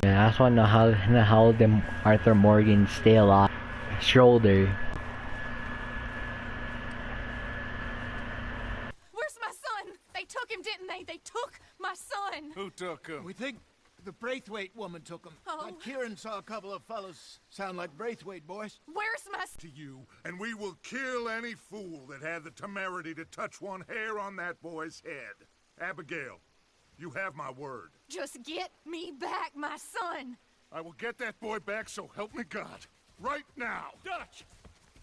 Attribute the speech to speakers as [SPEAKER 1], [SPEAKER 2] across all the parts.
[SPEAKER 1] Yeah, I just want to know how them Arthur Morgan stay alive. Shoulder.
[SPEAKER 2] Where's my son? They took him, didn't they? They took my son.
[SPEAKER 3] Who took him?
[SPEAKER 4] We think the Braithwaite woman took him.
[SPEAKER 2] Oh.
[SPEAKER 4] But Kieran saw a couple of fellas sound like Braithwaite boys.
[SPEAKER 2] Where's my son?
[SPEAKER 3] To you, and we will kill any fool that had the temerity to touch one hair on that boy's head. Abigail, you have my word.
[SPEAKER 2] Just get me back, my son.
[SPEAKER 3] I will get that boy back, so help me God. Right now.
[SPEAKER 5] Dutch!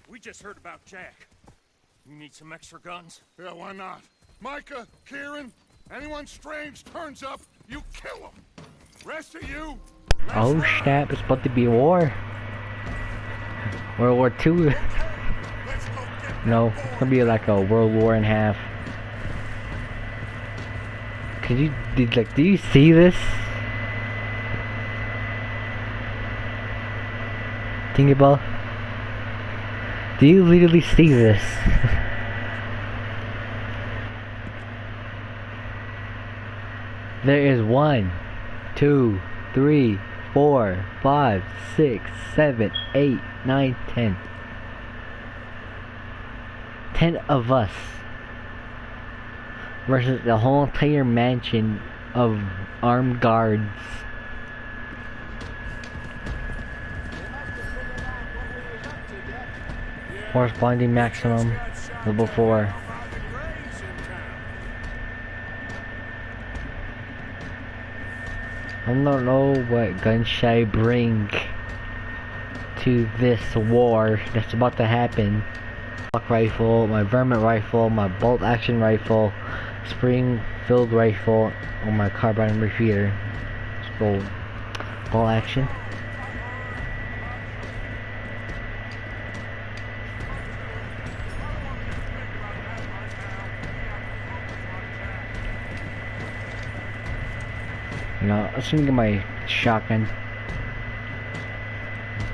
[SPEAKER 5] We just heard about Jack. You need some extra guns?
[SPEAKER 3] Yeah, why not? Micah, Kieran, anyone strange turns up, you kill them. Rest of you.
[SPEAKER 1] Oh snap! It's about to be war. World War II. No, it's gonna be like a World War and a half. Could you, do you see this? Think about. Do you literally see this? There is 1, 2, 3, 4, 5, 6, 7, 8, 9, 10. 10 of us versus the whole entire mansion of armed guards. Corresponding maximum level 4. I don't know what gun should I bring to this war that's about to happen. Rifle, my varmint rifle, my bolt action rifle, spring filled rifle, or my carbine repeater. Let's go bolt action. No, I'm just gonna get my shotgun.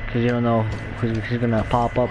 [SPEAKER 1] Cause you don't know who's gonna pop up.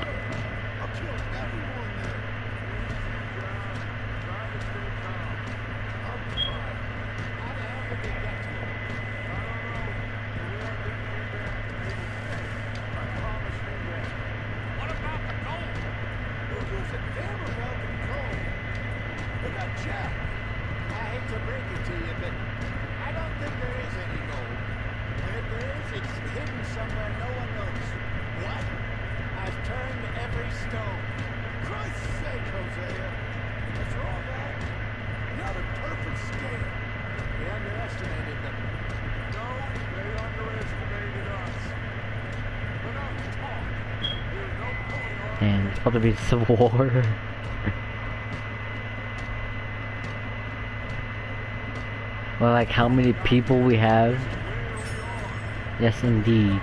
[SPEAKER 1] And it's about to be civil war. Well, like how many people we have? Yes, indeed.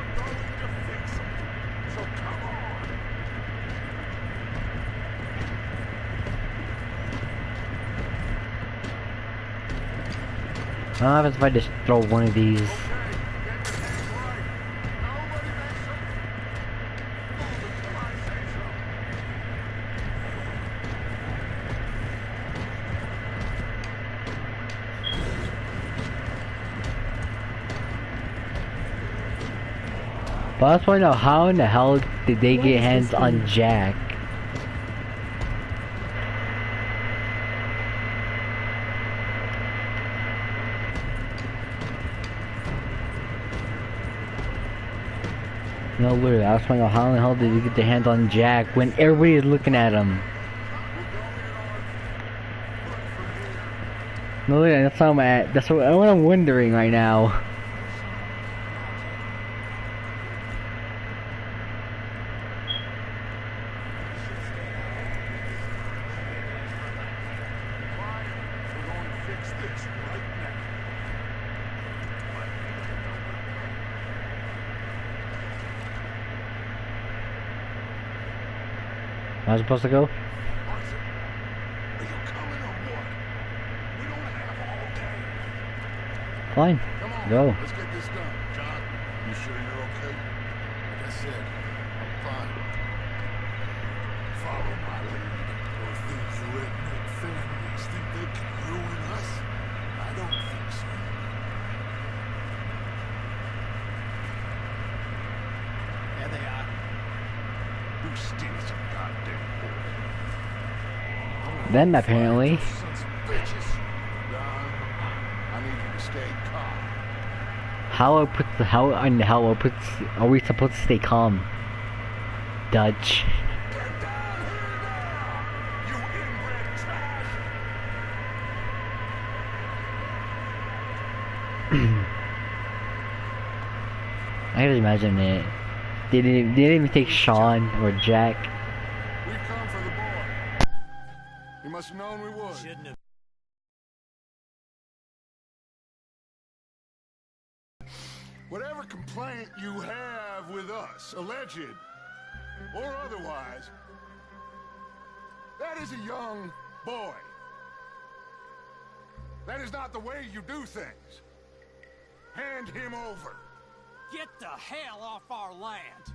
[SPEAKER 1] I don't know if I just throw one of these. But I just want to know how in the hell did they get hands on Jack? No, literally, I just want to know how in the hell did they get their hands on Jack when everybody is looking at him? No, literally, that's how I'm at. That's what I'm wondering right now. Am I supposed to go? Fine.
[SPEAKER 3] Come on,
[SPEAKER 1] go.
[SPEAKER 3] Let's get this done. John, you sure you're okay? Like I said, I'm fine. Follow my lead. Those things redneck families think they can ruin us? I don't think so. steal some goddamn boy.
[SPEAKER 1] Them apparently.
[SPEAKER 3] Sons of bitches. Don, I need you to stay calm.
[SPEAKER 1] How in the hell are we supposed to stay calm? Dutch.
[SPEAKER 3] Get down here now! You inbred trash!
[SPEAKER 1] I can imagine it. They didn't even take Sean or Jack.
[SPEAKER 3] We've come for the boy. You must have known we would.
[SPEAKER 4] Shouldn't have.
[SPEAKER 3] Whatever complaint you have with us, alleged or otherwise, that is a young boy. That is not the way you do things. Hand him over.
[SPEAKER 5] Get the hell off our land!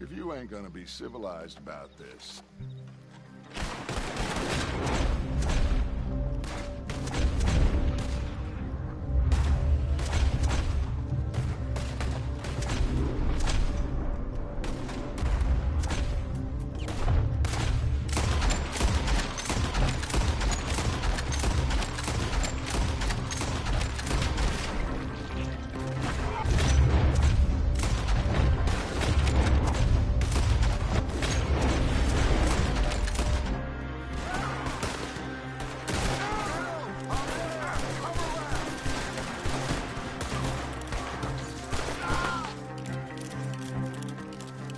[SPEAKER 3] If you ain't gonna be civilized about this.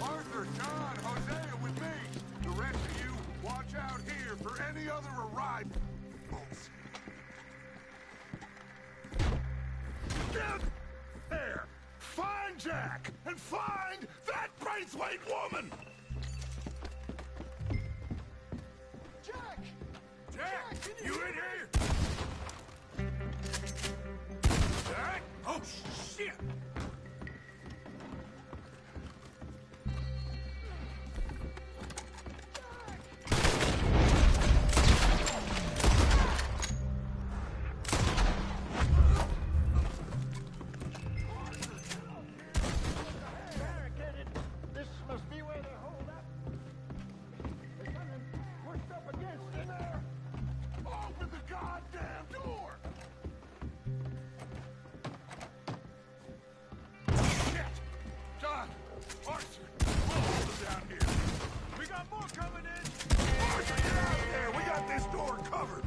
[SPEAKER 3] Arthur, John, Hosea with me. The rest of you, watch out here for any other arrivals. Get there! Find Jack! And find that Braithwaite woman! Jack! Jack! You in here? Jack? Oh, shit!
[SPEAKER 4] This must be where they hold up. There's something pushed up against it there.
[SPEAKER 3] Open the goddamn door! Shit! John! Arthur! We'll hold them down here. We got more coming in! Arthur, get out of there! We got this door covered!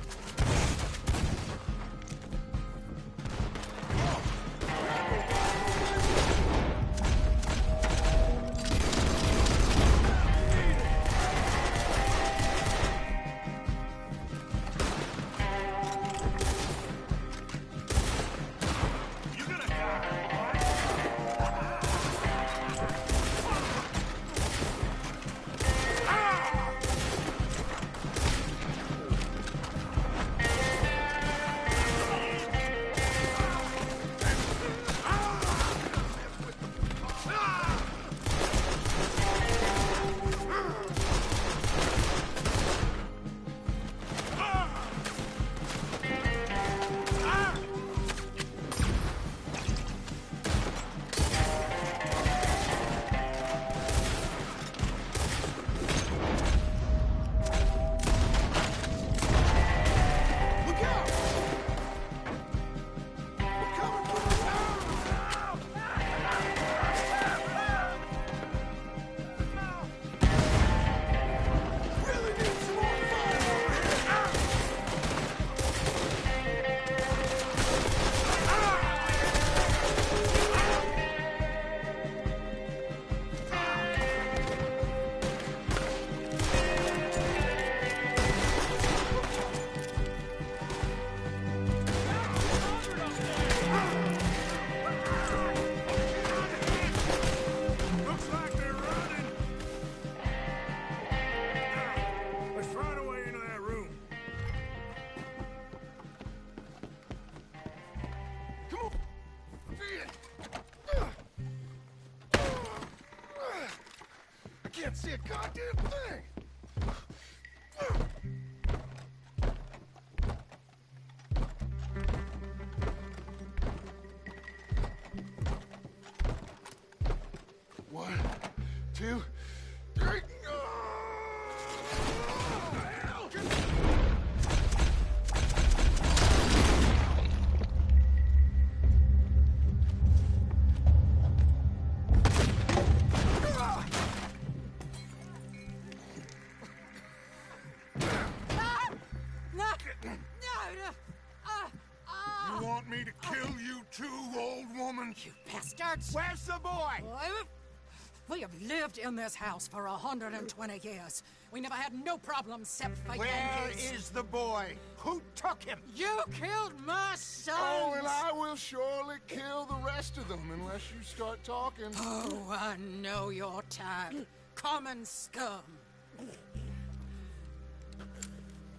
[SPEAKER 3] You're gonna die! Look out! We're coming for you! Really need some more fire over here! Looks like they're running. Let's find a way into that room. Come on. I can't see a goddamn thing. 2, 3. You want me to kill you too, old woman?
[SPEAKER 2] You bastards!
[SPEAKER 3] Where's the boy?
[SPEAKER 2] We have lived in this house for 120 years. We never had no problems except for
[SPEAKER 3] Where
[SPEAKER 2] Yankees.
[SPEAKER 3] is the boy? Who took him?
[SPEAKER 2] You killed my son!
[SPEAKER 3] Oh, and I will surely kill the rest of them unless you start talking.
[SPEAKER 2] Oh, I know your type. Common scum.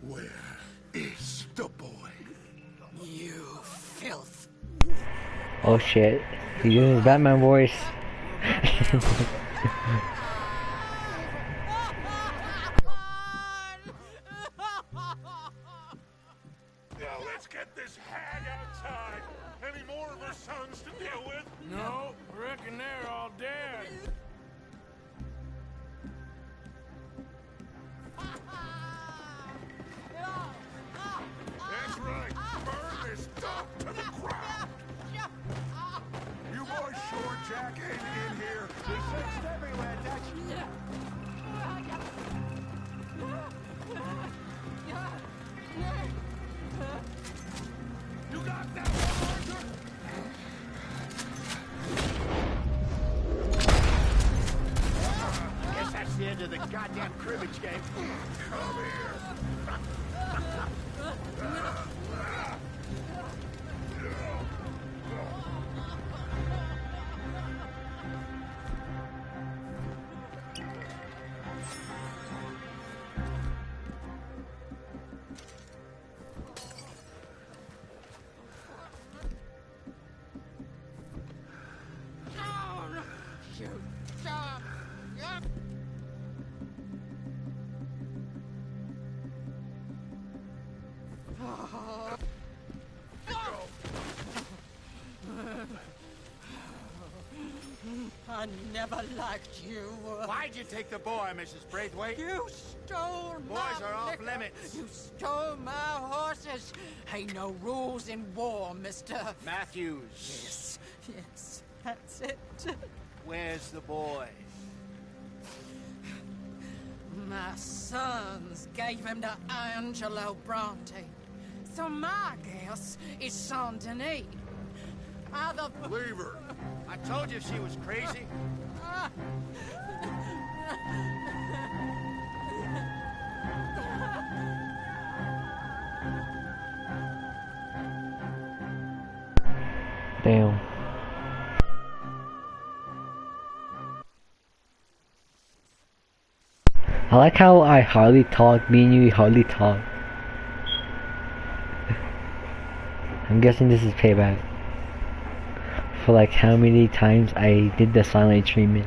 [SPEAKER 3] Where is the boy?
[SPEAKER 2] You filth.
[SPEAKER 1] Oh shit. He's doing his Batman voice.
[SPEAKER 3] Now let's get this hag outside. Any more of her sons to deal with?
[SPEAKER 4] No, reckon they're all dead.
[SPEAKER 3] That's right. Burn this stuff to the ground. You boys sure Jack ain't in here? There's sex everywhere, Dutch. You got that one, Arthur?
[SPEAKER 4] Guess that's the end of the goddamn cribbage game.
[SPEAKER 3] Come here.
[SPEAKER 2] You stop. I never liked you.
[SPEAKER 4] Why'd you take the boy, Mrs. Braithwaite?
[SPEAKER 2] You stole my
[SPEAKER 4] Boys are off
[SPEAKER 2] liquor.
[SPEAKER 4] limits.
[SPEAKER 2] You stole my horses. Ain't no rules in war, mister.
[SPEAKER 4] Matthews,
[SPEAKER 2] Yes, yes, that's it.
[SPEAKER 4] where's the boy?
[SPEAKER 2] My sons gave him to Angelo Bronte. So my guess is Saint Denis. Either
[SPEAKER 3] Leave her.
[SPEAKER 4] I told you she was crazy.
[SPEAKER 1] Damn. I like how I hardly talk, me and you hardly talk. I'm guessing this is payback for like how many times I did the silent treatment.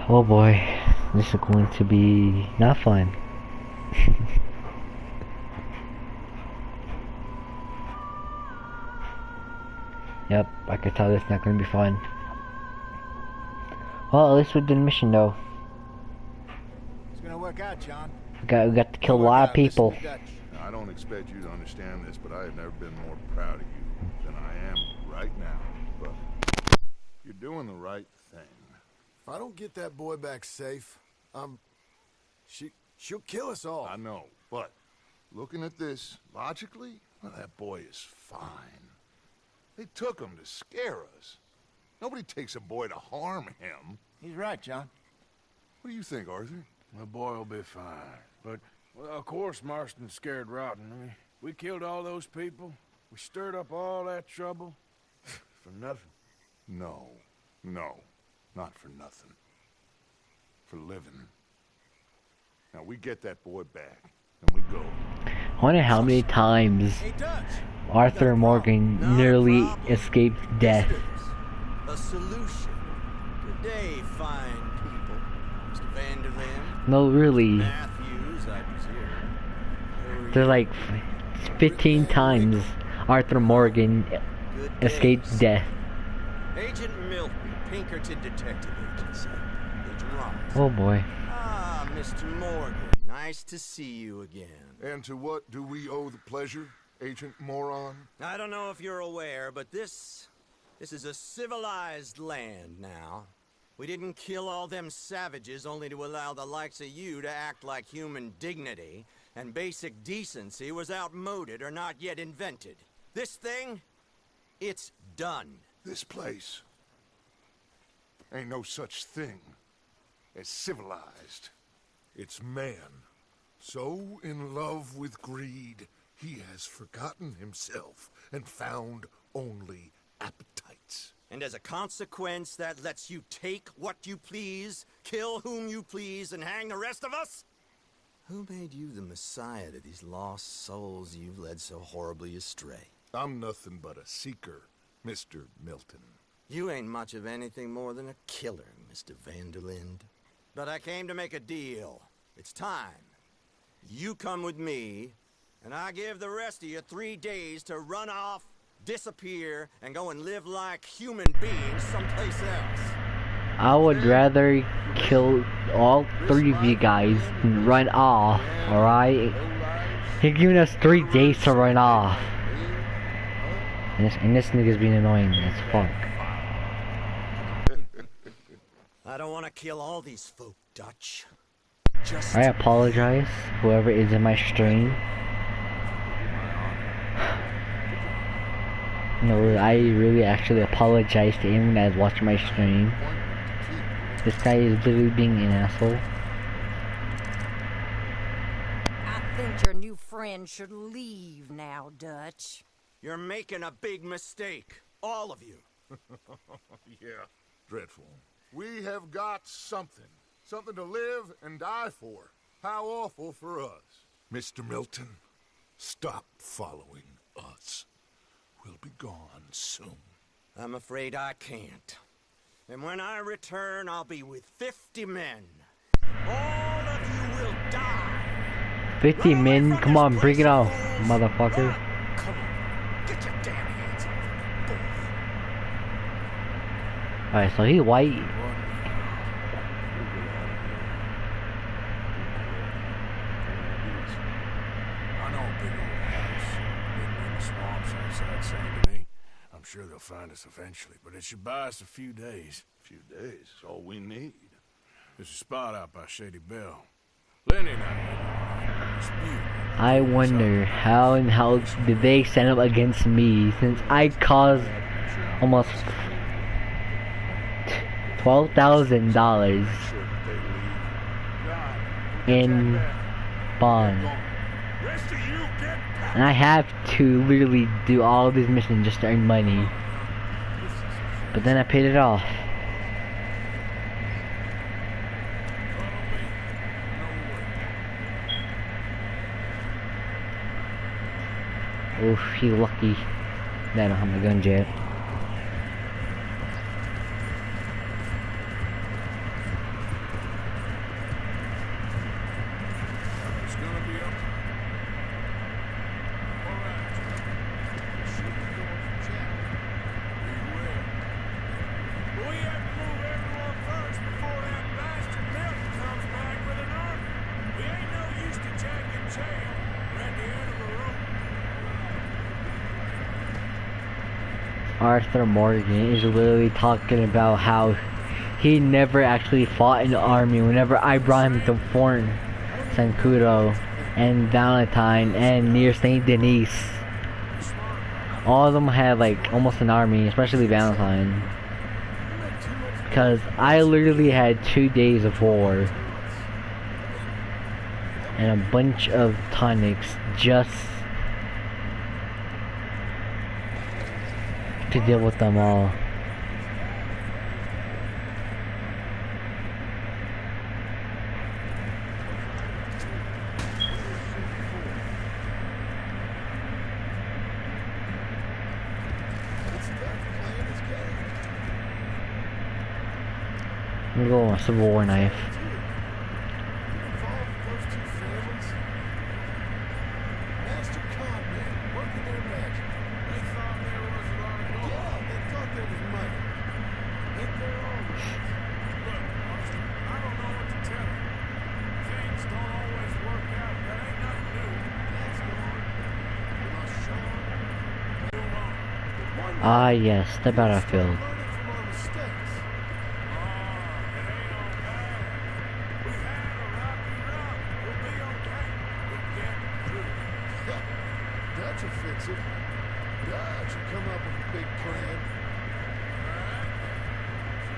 [SPEAKER 1] Oh boy, this is going to be not fun. Yep, I can tell this is not going to be fun. Well, at least we did the mission though.
[SPEAKER 4] It's gonna work out, John.
[SPEAKER 1] We got to kill a lot of people.
[SPEAKER 3] Now, I don't expect you to understand this, but I have never been more proud of you than I am right now. But you're doing the right thing.
[SPEAKER 6] If I don't get that boy back safe, she'll kill us all.
[SPEAKER 3] I know, but looking at this logically, well, that boy is fine. They took him to scare us. Nobody takes a boy to harm him.
[SPEAKER 4] He's right, John.
[SPEAKER 3] What do you think, Arthur?
[SPEAKER 6] The boy will be fine. But, well, of course Marston's scared rotten. I mean, we killed all those people. We stirred up all that trouble. For nothing.
[SPEAKER 3] No, not for nothing. For living. Now we get that boy back, and we go.
[SPEAKER 1] I wonder how many times
[SPEAKER 4] Hey, Dutch.
[SPEAKER 1] Arthur Morgan nearly escaped death.
[SPEAKER 7] A solution. Today, fine people. Mr. Vanderlyn,
[SPEAKER 1] No, really.
[SPEAKER 7] Matthews, I presume.
[SPEAKER 1] There's like 15 times Arthur Morgan
[SPEAKER 7] Good day,
[SPEAKER 1] escaped
[SPEAKER 7] sir.
[SPEAKER 1] death.
[SPEAKER 7] Agent Milton, Pinkerton Detective Agency. Agent Ross.
[SPEAKER 1] Oh boy.
[SPEAKER 7] Ah, Mr. Morgan. Nice to see you again.
[SPEAKER 3] And to what do we owe the pleasure, Agent Moron?
[SPEAKER 7] I don't know if you're aware, but this is a civilized land now. We didn't kill all them savages only to allow the likes of you to act like human dignity, and basic decency was outmoded or not yet invented. This thing, it's done.
[SPEAKER 3] This place ain't no such thing as civilized. It's man, so in love with greed, he has forgotten himself and found only appetites.
[SPEAKER 7] And as a consequence, that lets you take what you please, kill whom you please, and hang the rest of us? Who made you the messiah to these lost souls you've led so horribly astray?
[SPEAKER 3] I'm nothing but a seeker, Mr. Milton.
[SPEAKER 7] You ain't much of anything more than a killer, Mr. Vanderlind. But I came to make a deal. It's time. You come with me, and I give the rest of you 3 days to run off, disappear, and go and live like human beings someplace else.
[SPEAKER 1] I would rather kill all 3 of you guys than run off, alright? You're giving us 3 days to run off. And this nigga's being annoying as fuck.
[SPEAKER 7] I don't want to kill all these folk, Dutch.
[SPEAKER 1] I apologize, whoever is in my stream. No, I really actually apologize to anyone that's watching my stream. This guy is literally being an asshole.
[SPEAKER 2] I think your new friend should leave now, Dutch.
[SPEAKER 7] You're making a big mistake. All of you.
[SPEAKER 3] Yeah, dreadful. We have got something. Something to live and die for. How awful for us. Mr. Milton, stop following us. We'll be gone soon.
[SPEAKER 7] I'm afraid I can't. And when I return, I'll be with 50 men. All of you will die.
[SPEAKER 1] 50 men? Come on, bring it on, motherfucker.
[SPEAKER 7] Come on, get your damn hands off me, boy.
[SPEAKER 1] Alright, so he white.
[SPEAKER 6] I know a big old house hidden in the swamps outside Saint Denis. I'm sure they'll find us eventually, but it should buy us a few days.
[SPEAKER 3] A few days is all we need.
[SPEAKER 6] There's a spot out by Shady Bell. Lenny and I had a dispute.
[SPEAKER 1] I wonder how in hell did they stand up against me since I caused almost $12,000 in bond. And I have to literally do all these missions just to earn money. But then I paid it off. Oof, he's lucky that I don't have my gun yet.
[SPEAKER 6] It's gonna be up. All right. Should be going for Jack. We will. But we have to move everyone first before that bastard Milton comes back with an army. We ain't no use to Jack in jail. We're at the end of the rope.
[SPEAKER 1] Arthur Morgan is literally talking about how he never actually fought in the army whenever I brought him to Fort Sancudo and Valentine and near Saint Denis. All of them had like almost an army, especially Valentine. Because I literally had 2 days of war and a bunch of tonics just to deal with them all. I'm gonna go with a Civil War knife. Ah, yes, the battlefield.
[SPEAKER 6] Learning from our mistakes. It ain't all bad. We've had a rocky road. We'll be okay. We'll get through it.
[SPEAKER 4] Dutch will fix it. Dutch will come up with a big plan.
[SPEAKER 6] Alright?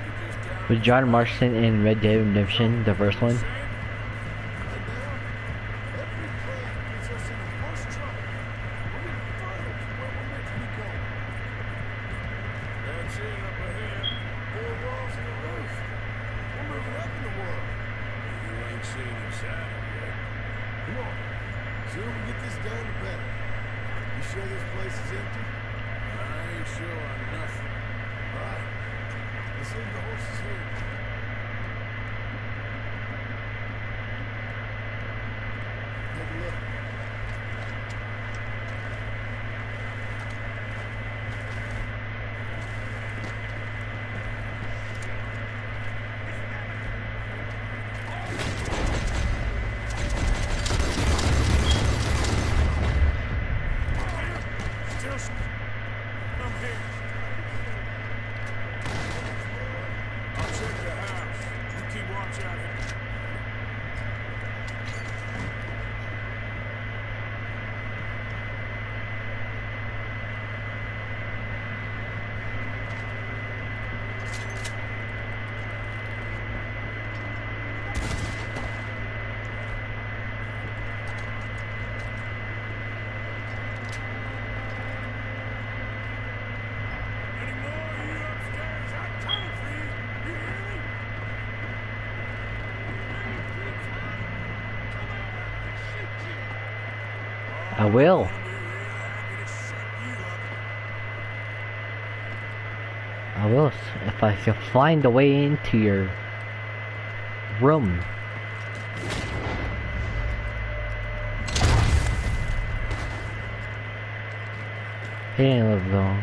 [SPEAKER 6] You could just tell
[SPEAKER 1] Was John Marston in Red Dead Redemption, the first one?
[SPEAKER 4] Right now, every plan puts us in the worst trouble. We're getting further from where we're meant to be going.
[SPEAKER 6] That's it up ahead.
[SPEAKER 4] Four walls and a roof. We're moving up in the world.
[SPEAKER 6] You ain't seen inside it yet.
[SPEAKER 4] Come on. Sooner we get this done, the better. You sure this place is empty?
[SPEAKER 6] I ain't sure on nothing.
[SPEAKER 4] All right. Let's leave the horses here. Take a look.
[SPEAKER 6] Come here. I'll check the house. You keep watch out here. Any more of you upstairs? I'm coming for you. You hear me?
[SPEAKER 1] I will.
[SPEAKER 6] I'll be real happy to shut you up.
[SPEAKER 1] I will, if I can find a way into your room. He didn't live long.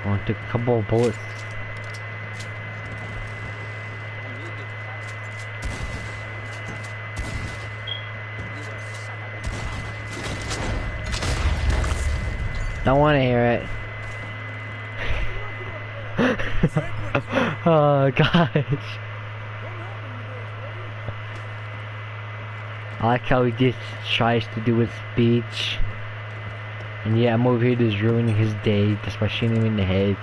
[SPEAKER 1] Only took a couple of bullets. Don't want to hear it. Oh gosh. I like how he just tries to do his speech. And yeah, I'm over here just ruining his day just by shooting him in the head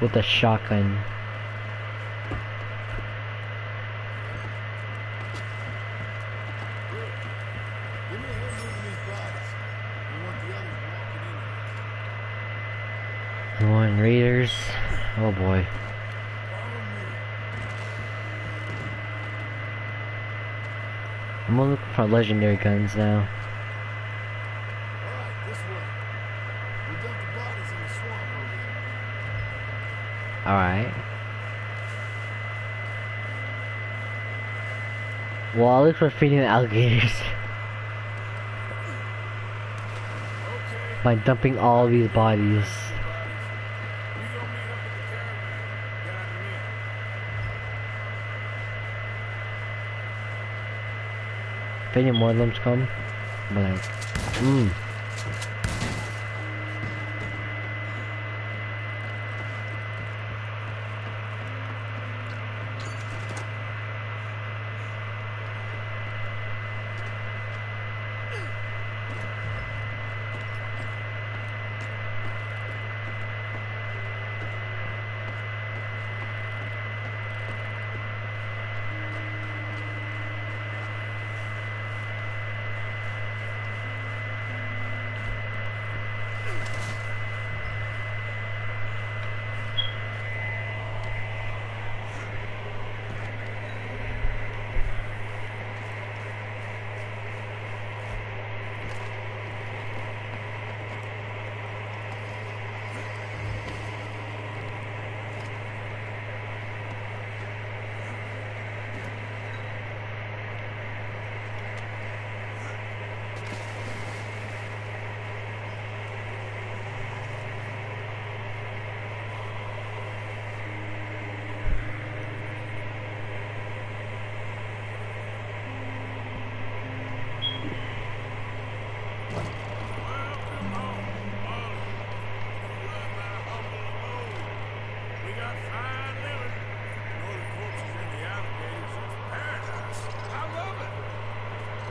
[SPEAKER 1] with a shotgun.
[SPEAKER 4] Give me a hand moving these bodies. We want the others walking in.
[SPEAKER 1] You want readers? Oh boy.
[SPEAKER 4] Follow me.
[SPEAKER 1] I'm looking for legendary guns now.
[SPEAKER 4] All right, this way. We dumped the bodies in the swamp over there.
[SPEAKER 1] Alright. Well, at least we're feeding the alligators. By dumping all these bodies.
[SPEAKER 6] You gonna meet up at the caravan. Got me.
[SPEAKER 1] If any more of them come, I'm like,
[SPEAKER 6] fine living. All the corpses in the alligators. It's paradise.
[SPEAKER 3] I love it.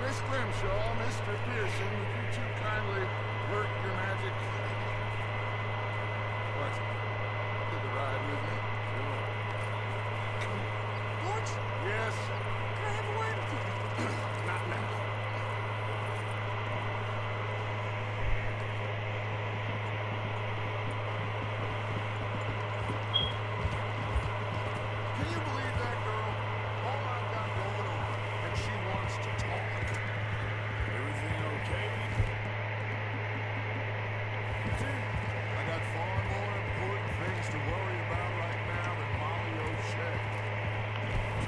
[SPEAKER 3] Miss Grimshaw, Mr. Pearson, would you two kindly work your magic? What? Take a ride with me? Sure.
[SPEAKER 2] George,
[SPEAKER 3] Yes?
[SPEAKER 2] can I have a word with you?
[SPEAKER 3] Not now. Can you believe that girl? All I've got going on, and she wants to talk.
[SPEAKER 6] Everything okay?
[SPEAKER 3] I got far more important things to worry about right now than Molly O'Shea.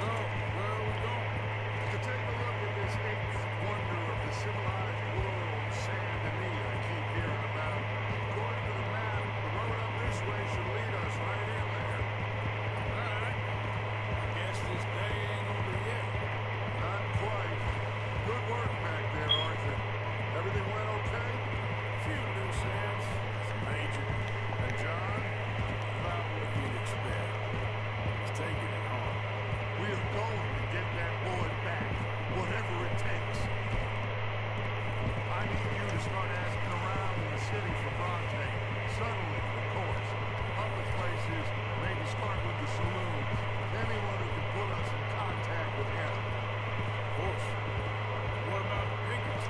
[SPEAKER 6] So, where are we going?
[SPEAKER 3] To take a look at this eighth wonder of the civilized world, San Denis, I keep hearing about. According to the map, the road up this way should lead us right in there.
[SPEAKER 6] Alright. I guess this day ain't over yet.
[SPEAKER 3] Not quite. Good work back there, Arthur. Everything went okay?
[SPEAKER 6] Few loose ends. Nothing major.
[SPEAKER 3] And John?
[SPEAKER 6] About what you'd expect. He's taking it hard.
[SPEAKER 3] We're going to get that boy back, whatever it takes. I need you to start asking around in the city for Bronte. Subtly, of course. Public places, maybe start with the saloons. Anyone who can put us in contact with him.
[SPEAKER 6] Of course. What about the pickets?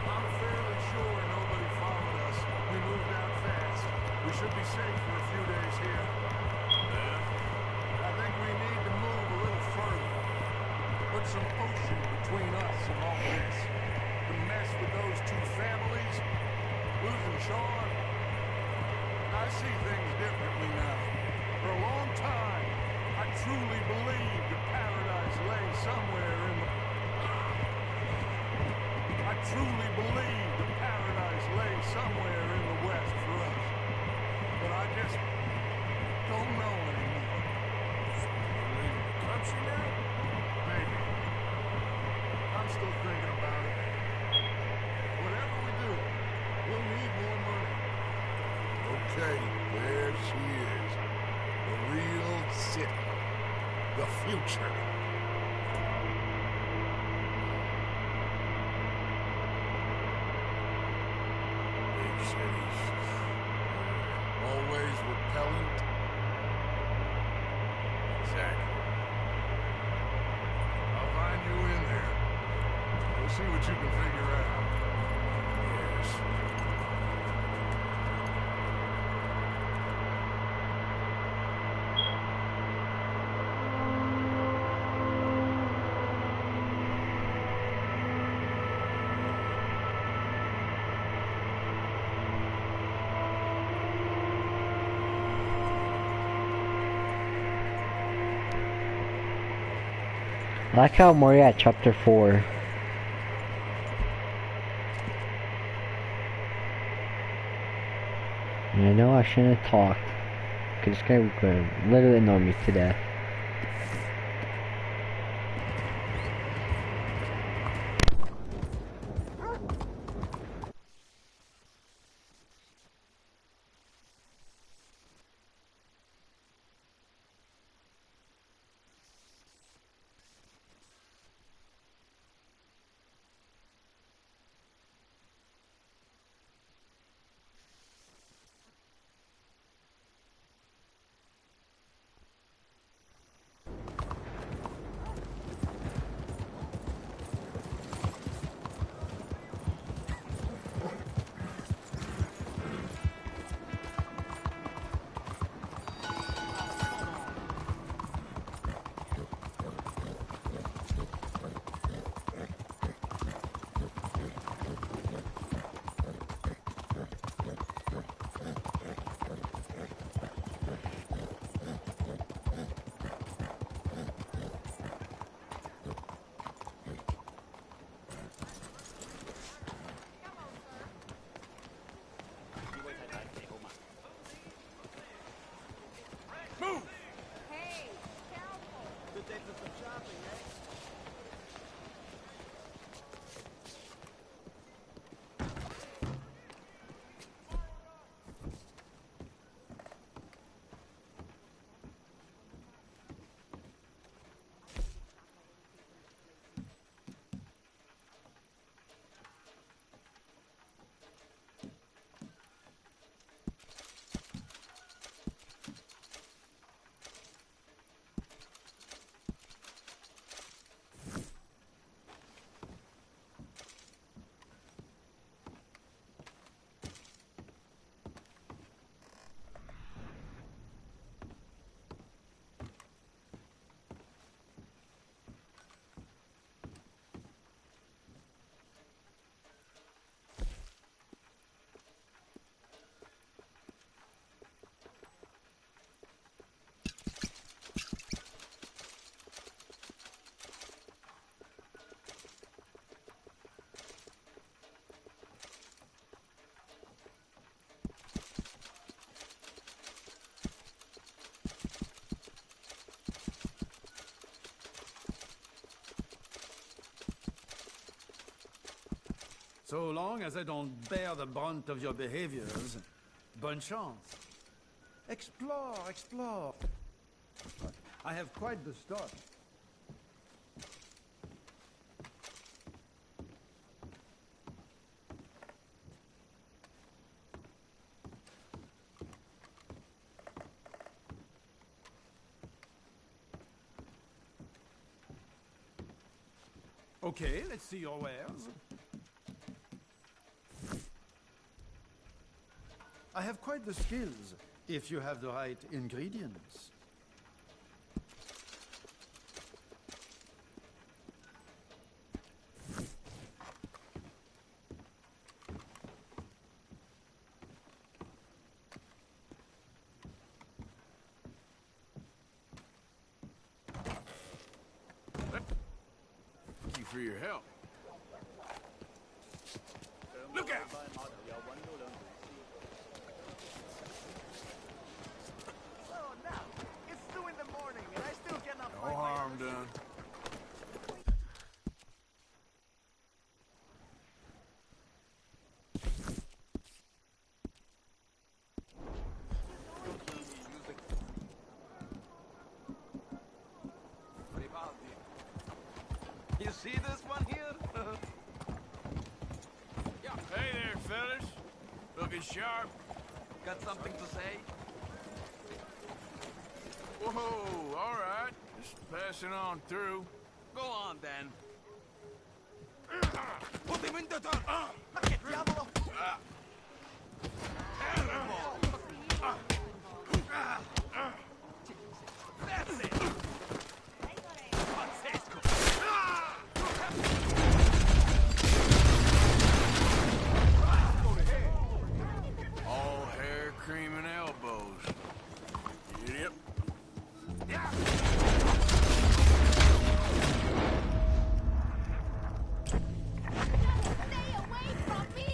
[SPEAKER 3] I'm fairly sure nobody followed us. We moved out fast. We should be safe for a few days here.
[SPEAKER 6] Yeah.
[SPEAKER 3] I think we need to move a little further. Put some ocean between us and all this. To mess with those two families, losing Sean. I see things differently now. For a long time, I truly believed that paradise lay somewhere in the... I truly believed that paradise lay somewhere in the west for us. But I just don't know anymore.
[SPEAKER 6] We're leaving the country now?
[SPEAKER 3] Maybe. I'm still thinking about it. Whatever we do, we'll need more money. Okay, there she is. The real city. The future.
[SPEAKER 6] Big cities.
[SPEAKER 3] Always repellent.
[SPEAKER 6] Exactly.
[SPEAKER 3] I'll find you in there. We'll see what you can figure out.
[SPEAKER 6] Yes.
[SPEAKER 1] I like how we're at chapter 4. And I know I shouldn't have talked. Cause this guy would literally annoy me to death.
[SPEAKER 6] So long as I don't bear the brunt of your behaviors, bonne chance. Explore, explore. I have quite the start. Okay, let's see your wares. I have quite the skills, if you have the right ingredients.
[SPEAKER 4] Thank you for your help. Look out! No harm done.
[SPEAKER 8] You see this one here?
[SPEAKER 4] Hey there, fellas. Looking sharp.
[SPEAKER 8] Got something to say?
[SPEAKER 4] Whoa, all right. Just passing on through.
[SPEAKER 8] Go on then. Put him in the turn! Ma che diavolo! That's it! Pazzesco!
[SPEAKER 4] All hair, cream, and elbows. Yep.
[SPEAKER 9] Stay away from me!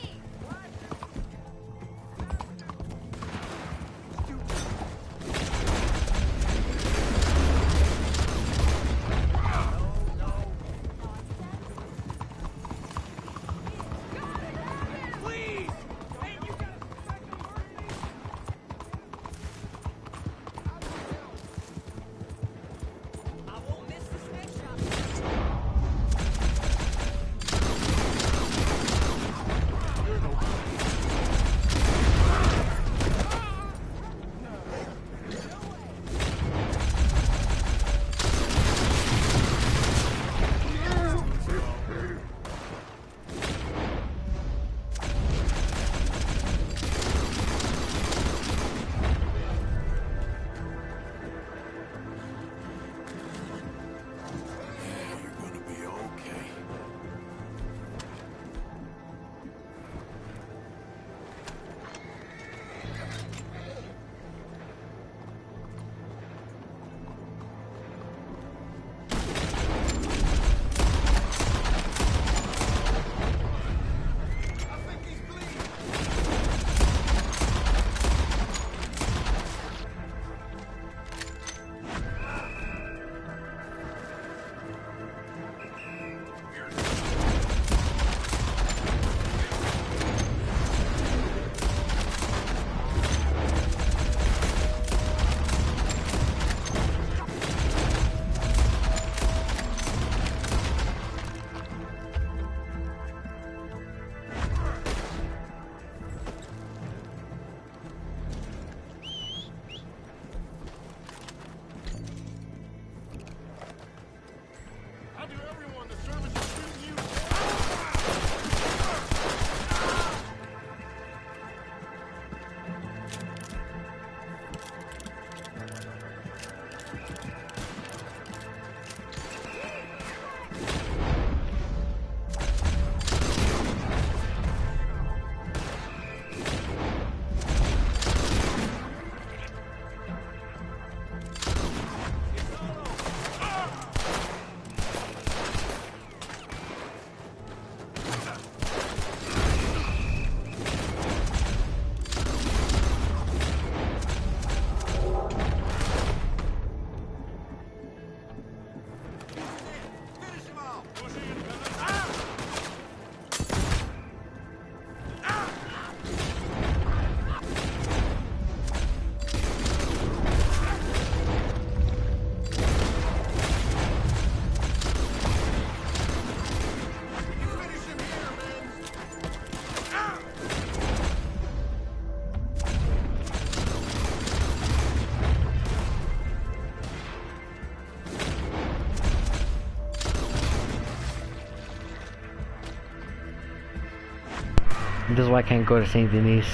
[SPEAKER 1] This is why I can't go to Saint Denis.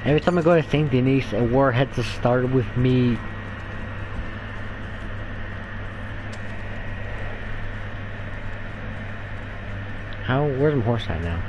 [SPEAKER 1] Every time I go to Saint Denis, a war had to start with me. Where's my horse at now?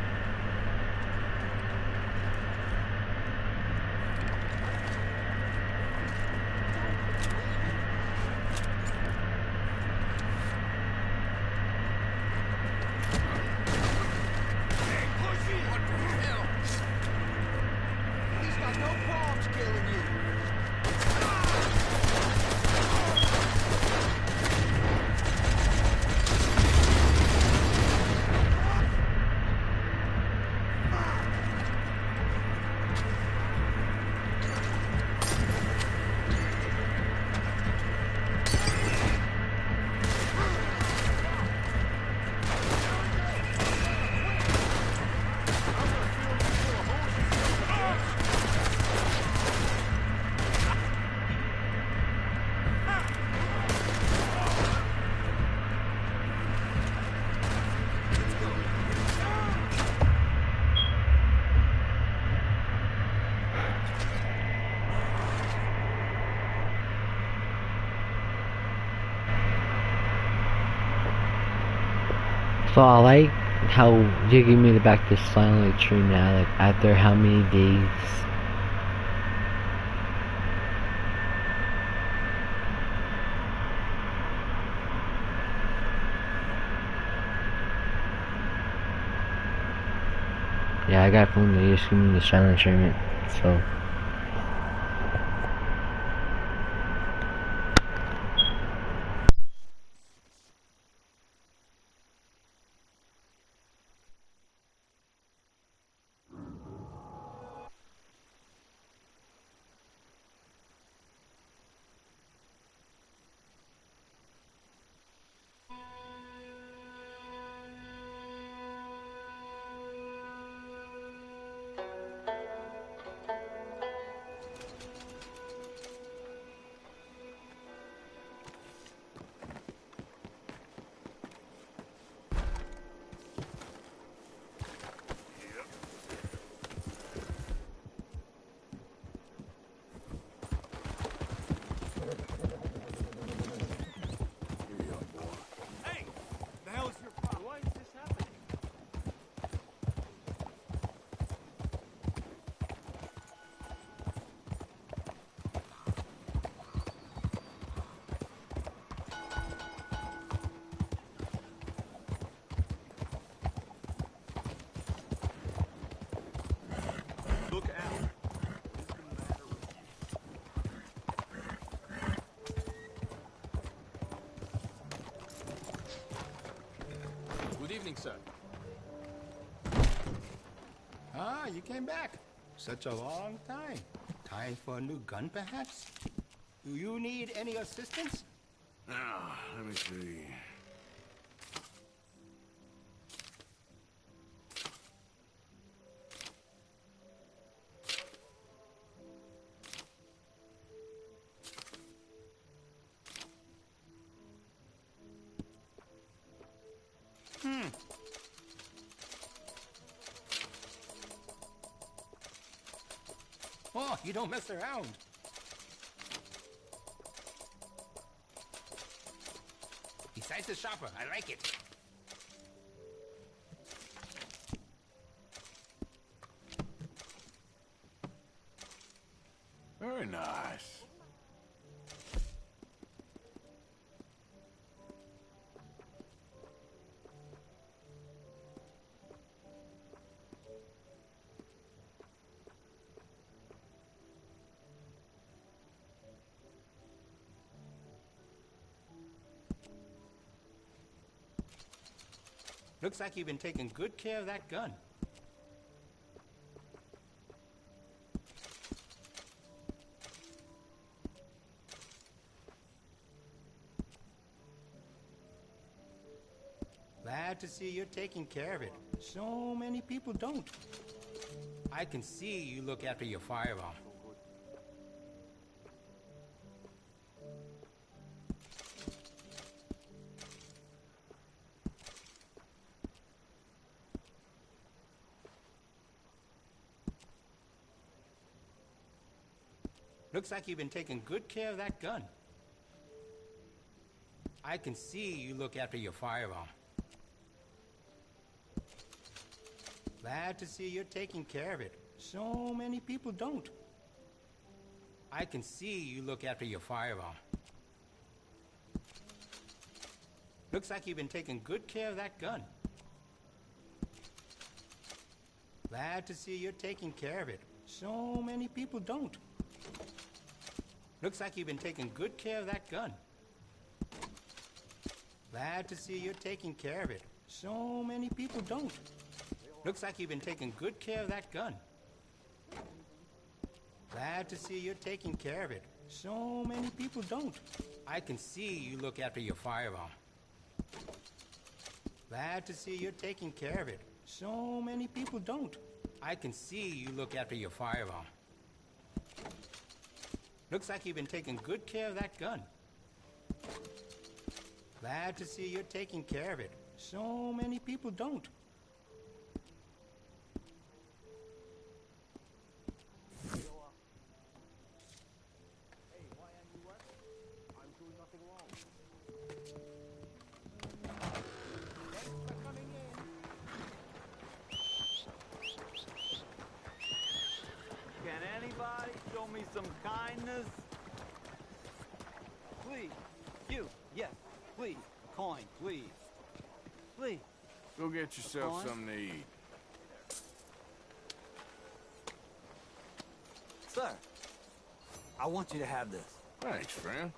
[SPEAKER 1] So I like how you give me back this silent tree now, like after how many days. Yeah, I got a phone that you're screaming the silent treatment, so.
[SPEAKER 5] Look out.
[SPEAKER 6] Good evening, sir. Ah, you came back. Such a long time. Time for a new gun, perhaps? Do you need any assistance?
[SPEAKER 4] Now, let me see.
[SPEAKER 6] Oh, you don't mess around. Besides the shopper, I like it.
[SPEAKER 4] Very nice.
[SPEAKER 6] Looks like you've been taking good care of that gun. Glad to see you're taking care of it. So many people don't. I can see you look after your firearm.
[SPEAKER 9] Looks like you've been taking good care of that gun. I can see you look after your firearm. Glad to see you're taking care of it. So many people don't. I can see you look after your firearm. Looks like you've been taking good care of that gun. Glad to see you're taking care of it. So many people don't. Looks like you've been taking good care of that gun. Glad to see you're taking care of it. So many people don't. Looks like you've been taking good care of that gun. Glad to see you're taking care of it. So many people don't. I can see you look after your firearm. Glad to see you're taking care of it. So many people don't. I can see you look after your firearm. Looks like you've been taking good care of that gun. Glad to see you're taking care of it. So many people don't.
[SPEAKER 8] Can anybody show me some kindness? Please. You. Yes. Please. Coin, please. Please.
[SPEAKER 6] Go get yourself
[SPEAKER 8] Coin?
[SPEAKER 6] something to eat.
[SPEAKER 8] Sir, I want you to have this.
[SPEAKER 6] Thanks, friend.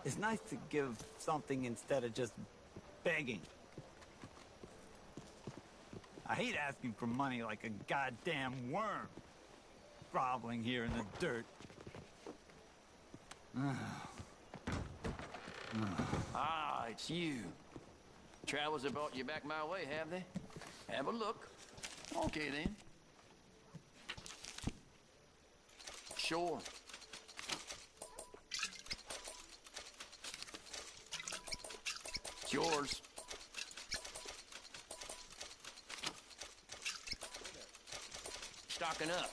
[SPEAKER 8] It's nice to give something instead of just begging. I hate asking for money like a goddamn worm, groveling here in the dirt.
[SPEAKER 10] Ah, it's you. Travels have brought you back my way, have they? Have a look. Okay, then. Sure. It's yours. Stocking up.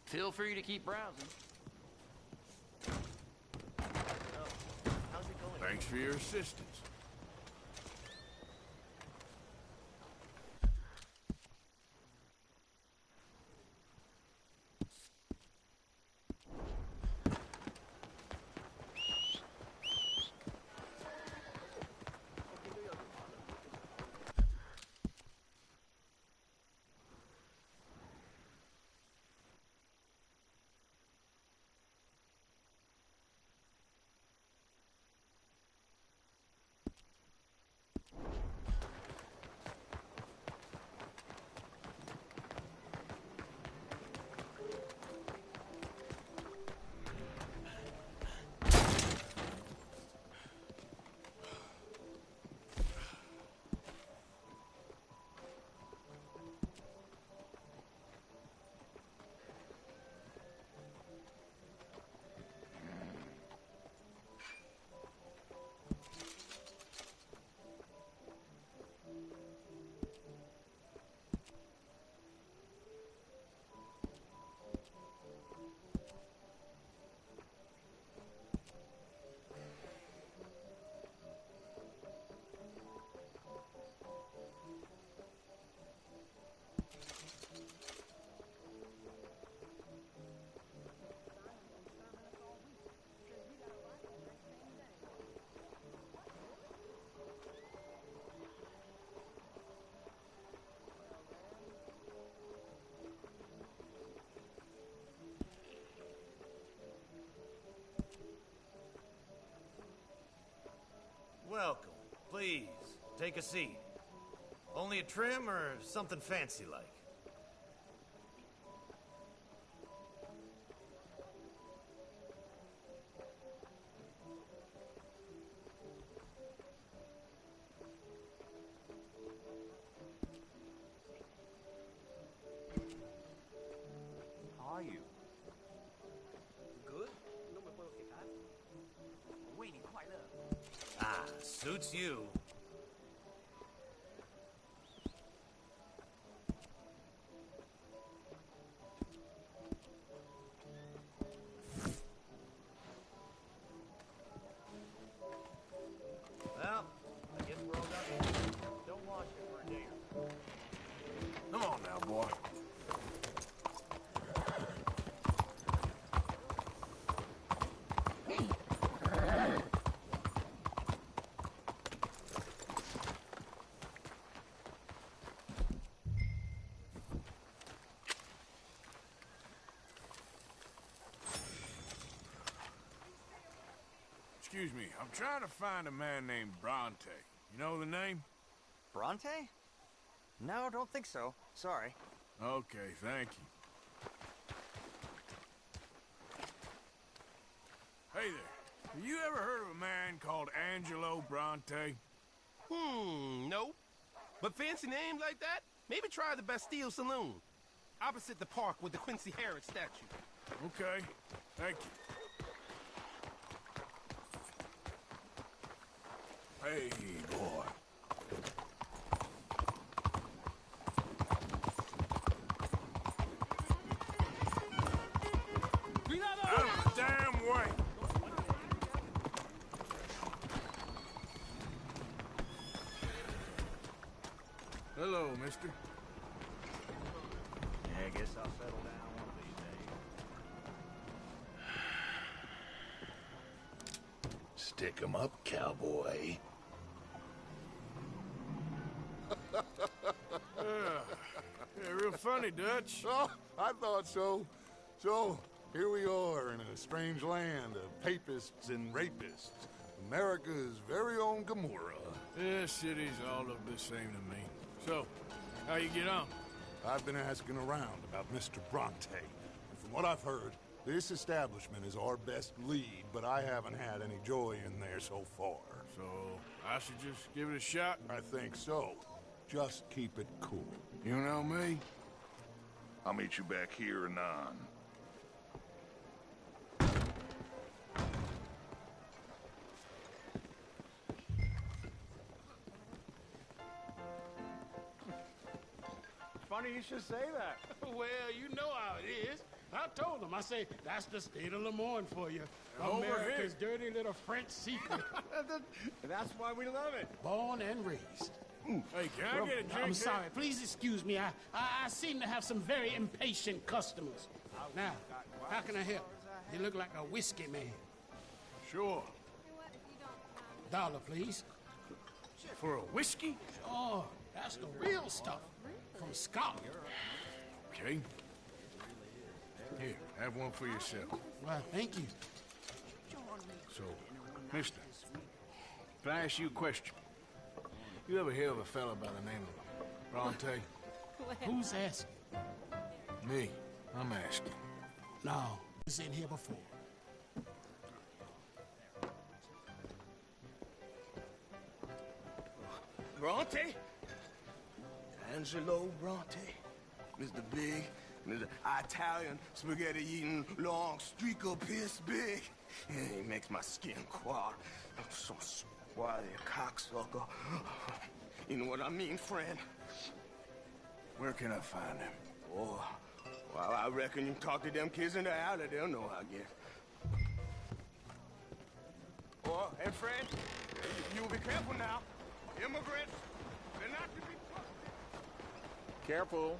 [SPEAKER 10] Feel free to keep browsing.
[SPEAKER 6] Thanks for your assistance.
[SPEAKER 11] Welcome. Please, take a seat. Only a trim or something fancy like?
[SPEAKER 8] How are you? Good? No me puedo quejar. 为你快乐。
[SPEAKER 11] Ah, suits you.
[SPEAKER 6] Excuse me, I'm trying to find a man named Bronte. You know the name?
[SPEAKER 12] Bronte? No, don't think so. Sorry.
[SPEAKER 6] Okay, thank you. Hey there. Have you ever heard of a man called Angelo Bronte?
[SPEAKER 13] No. But fancy name like that? Maybe try the Bastille Saloon. Opposite the park with the Quincy Harris statue.
[SPEAKER 6] Okay, thank you. Hey, boy. Out of the damn way! Hello, mister.
[SPEAKER 8] Yeah, I guess I'll settle down one of these days.
[SPEAKER 3] Stick 'em up, cowboy.
[SPEAKER 6] Yeah, real funny, Dutch.
[SPEAKER 3] Oh, I thought so. So, here we are in a strange land of papists and rapists. America's very own Gomorrah.
[SPEAKER 6] Yeah, cities all look the same to me. So, how you get on?
[SPEAKER 3] I've been asking around about Mr. Bronte. And from what I've heard, this establishment is our best lead, but I haven't had any joy in there so far.
[SPEAKER 6] So, I should just give it a shot?
[SPEAKER 3] I think so. Just keep it cool.
[SPEAKER 6] You know me?
[SPEAKER 3] I'll meet you back here anon.
[SPEAKER 8] Funny you should say that.
[SPEAKER 4] Well, you know how it is. I told him. I say, that's the state of Lemoyne for you.
[SPEAKER 6] Over
[SPEAKER 4] America's dirty little French secret.
[SPEAKER 8] That's why we love it.
[SPEAKER 4] Born and raised.
[SPEAKER 6] Hey, can I get a drink?
[SPEAKER 4] I'm
[SPEAKER 6] here?
[SPEAKER 4] sorry. Please excuse me. I seem to have some very impatient customers. Now, how can I help? You look like a whiskey man.
[SPEAKER 6] Sure.
[SPEAKER 4] $1, please.
[SPEAKER 6] For a whiskey?
[SPEAKER 4] Oh, that's the real stuff. From Scotland.
[SPEAKER 6] Okay. Here, have one for yourself.
[SPEAKER 4] Well, thank you.
[SPEAKER 6] So, mister, if I ask you a question, you ever hear of a fella by the name of Bronte?
[SPEAKER 4] Who's asking?
[SPEAKER 6] Me. I'm asking.
[SPEAKER 4] No, he's in here before.
[SPEAKER 13] Bronte? Angelo Bronte. Mr. Big, Mr. Italian, spaghetti-eating, long streaker piss big. Yeah, he makes my skin crawl. I'm so squally a cocksucker. You know what I mean, friend?
[SPEAKER 6] Where can I find him?
[SPEAKER 13] Oh, well, I reckon you talk to them kids in the alley, they'll know, I guess. Oh, and friend, you'll be careful now. Immigrants, they're not to be trusted.
[SPEAKER 12] Careful.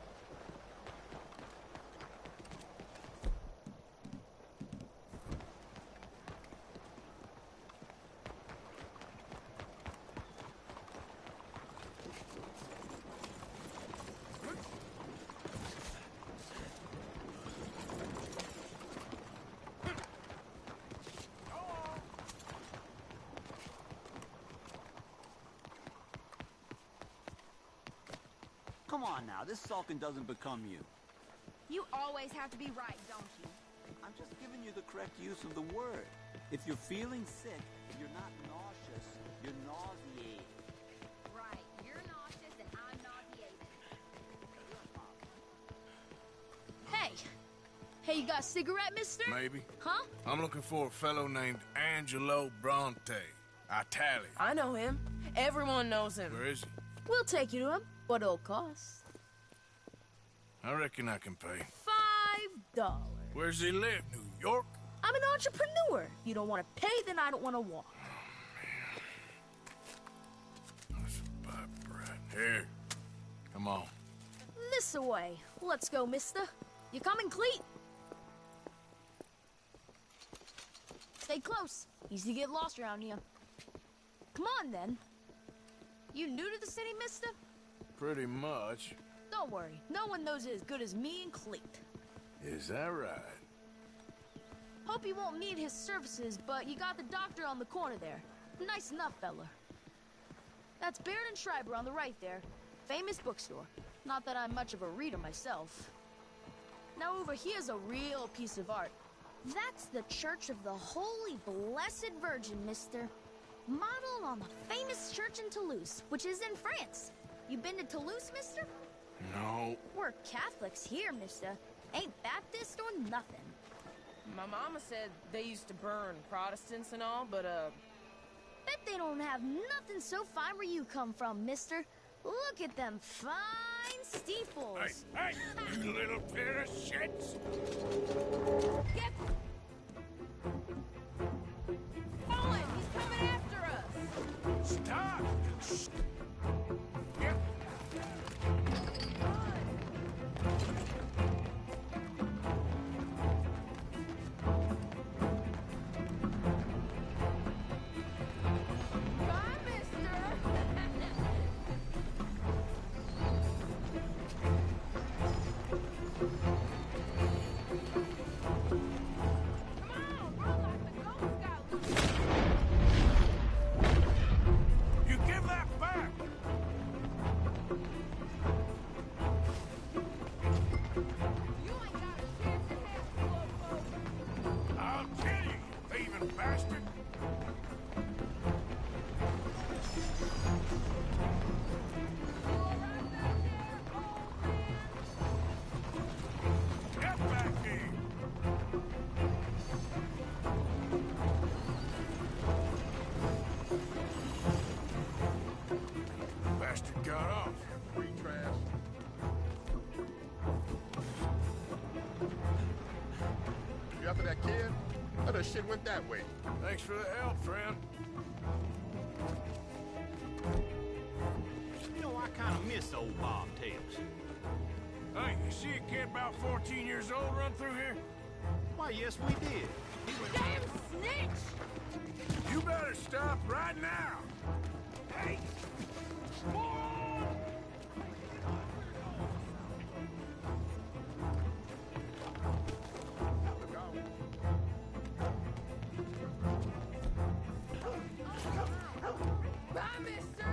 [SPEAKER 8] Come on now, this sulking doesn't become you.
[SPEAKER 14] You always have to be right, don't you?
[SPEAKER 8] I'm just giving you the correct use of the word. If you're feeling sick, you're not nauseous, you're nauseated.
[SPEAKER 14] Right. You're nauseous and I'm nauseated. Hey! Hey, you got a cigarette, mister?
[SPEAKER 6] Maybe.
[SPEAKER 14] Huh?
[SPEAKER 6] I'm looking for a fellow named Angelo Bronte. Italian.
[SPEAKER 15] I know him. Everyone knows him.
[SPEAKER 6] Where is he?
[SPEAKER 14] We'll take you to him. What it'll cost?
[SPEAKER 6] I reckon I can pay.
[SPEAKER 14] $5.
[SPEAKER 6] Where's he live? New York?
[SPEAKER 14] I'm an entrepreneur. You don't want to pay, then I don't want to walk.
[SPEAKER 6] That's a bad brat. Here. Come on.
[SPEAKER 14] This away. Let's go, mister. You coming, Cleet? Stay close. Easy to get lost around here. Come on, then. You new to the city, mister?
[SPEAKER 6] Pretty much.
[SPEAKER 14] Don't worry. No one knows it as good as me and Cleet.
[SPEAKER 6] Is that right?
[SPEAKER 14] Hope you won't need his services, but you got the doctor on the corner there. Nice enough, fella. That's Baird and Schreiber on the right there. Famous bookstore. Not that I'm much of a reader myself. Now over here's a real piece of art. That's the Church of the Holy Blessed Virgin, mister. Modeled on the famous church in Toulouse, which is in France. You been to Toulouse, mister?
[SPEAKER 3] No.
[SPEAKER 14] We're Catholics here, mister. Ain't Baptist or nothing.
[SPEAKER 15] My mama said they used to burn Protestants and all, but,
[SPEAKER 14] Bet they don't have nothing so fine where you come from, mister. Look at them fine steeples.
[SPEAKER 6] Hey, you little pair of shits!
[SPEAKER 15] Get... Fallen! He's coming after us!
[SPEAKER 6] Stop! Get...
[SPEAKER 15] Bye, mister!
[SPEAKER 6] You give that back!
[SPEAKER 15] You ain't got a chance in hell, Slowpoke!
[SPEAKER 6] I'll kill you, you thieving bastard! Get back here! Bastard got off.
[SPEAKER 3] Free trash. You after that kid? Oh, the shit went that way.
[SPEAKER 6] Thanks for the help, friend.
[SPEAKER 8] You know, I kind of miss old bobtails.
[SPEAKER 6] Hey, you see a kid about 14 years old run through here?
[SPEAKER 8] Why, yes, we did.
[SPEAKER 15] Damn snitch!
[SPEAKER 6] You better stop right now! Hey!
[SPEAKER 15] Bye, mister!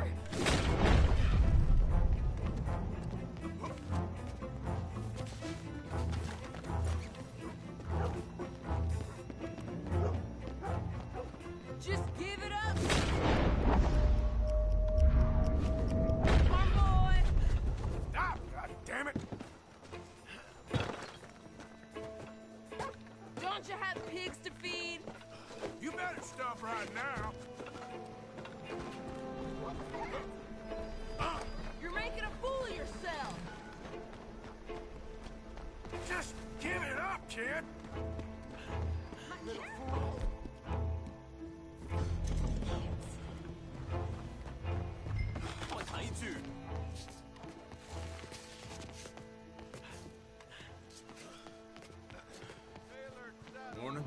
[SPEAKER 15] Just give it up! Come on, boy!
[SPEAKER 6] Stop! God damn it!
[SPEAKER 15] Don't you have pigs to feed?
[SPEAKER 6] You better stop right now!
[SPEAKER 15] You're making a fool of yourself!
[SPEAKER 6] Just give it up, kid! Morning.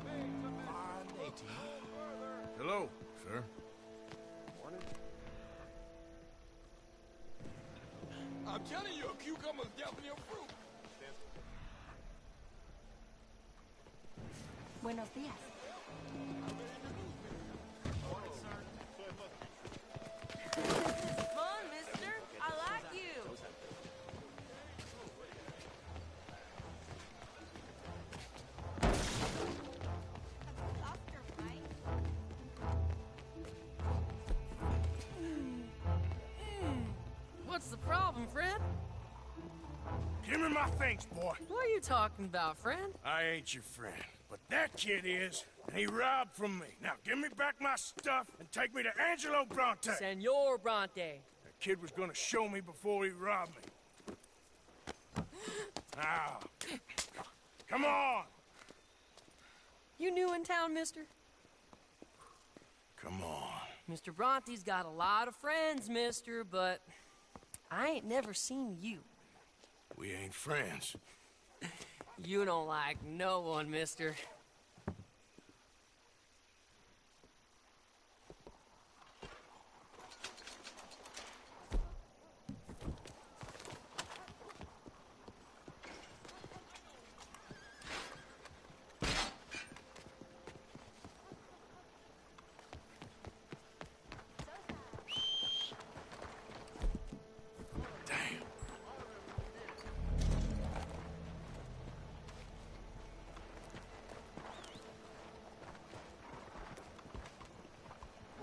[SPEAKER 6] Hello, sir.
[SPEAKER 4] I'm telling you, a cucumber's definitely a fruit.
[SPEAKER 2] Buenos días.
[SPEAKER 15] This is fun, mister. I like you. What's the problem, friend?
[SPEAKER 6] Give me my things, boy.
[SPEAKER 15] What are you talking about, friend?
[SPEAKER 6] I ain't your friend, but that kid is, and he robbed from me. Now give me back my stuff and take me to Angelo Bronte.
[SPEAKER 15] Senor Bronte.
[SPEAKER 6] That kid was gonna show me before he robbed me. Now, come on.
[SPEAKER 15] You new in town, mister?
[SPEAKER 6] Come on.
[SPEAKER 15] Mr. Bronte's got a lot of friends, mister, but I ain't never seen you.
[SPEAKER 6] We ain't friends.
[SPEAKER 15] You don't like no one, mister.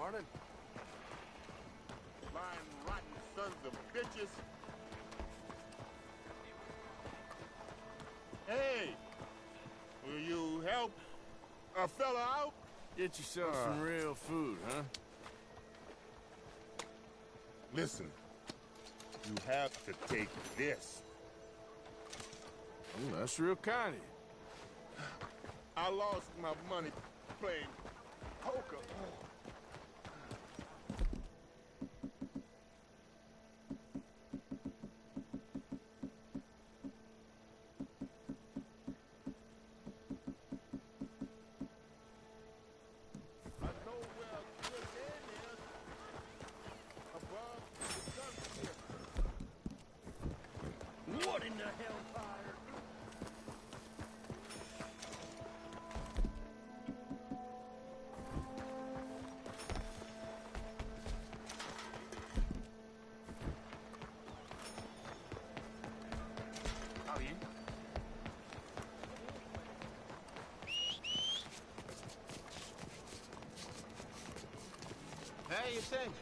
[SPEAKER 3] Morning. Lying rotten sons of bitches. Hey! Will you help a fella out?
[SPEAKER 6] Get yourself some real food, huh?
[SPEAKER 3] Listen, you have to take this.
[SPEAKER 6] Oh, that's real kind of you.
[SPEAKER 3] I lost my money playing poker. I know where good man is. Above the gun.
[SPEAKER 10] What in the hellfire?
[SPEAKER 11] How are you? Hey, you think?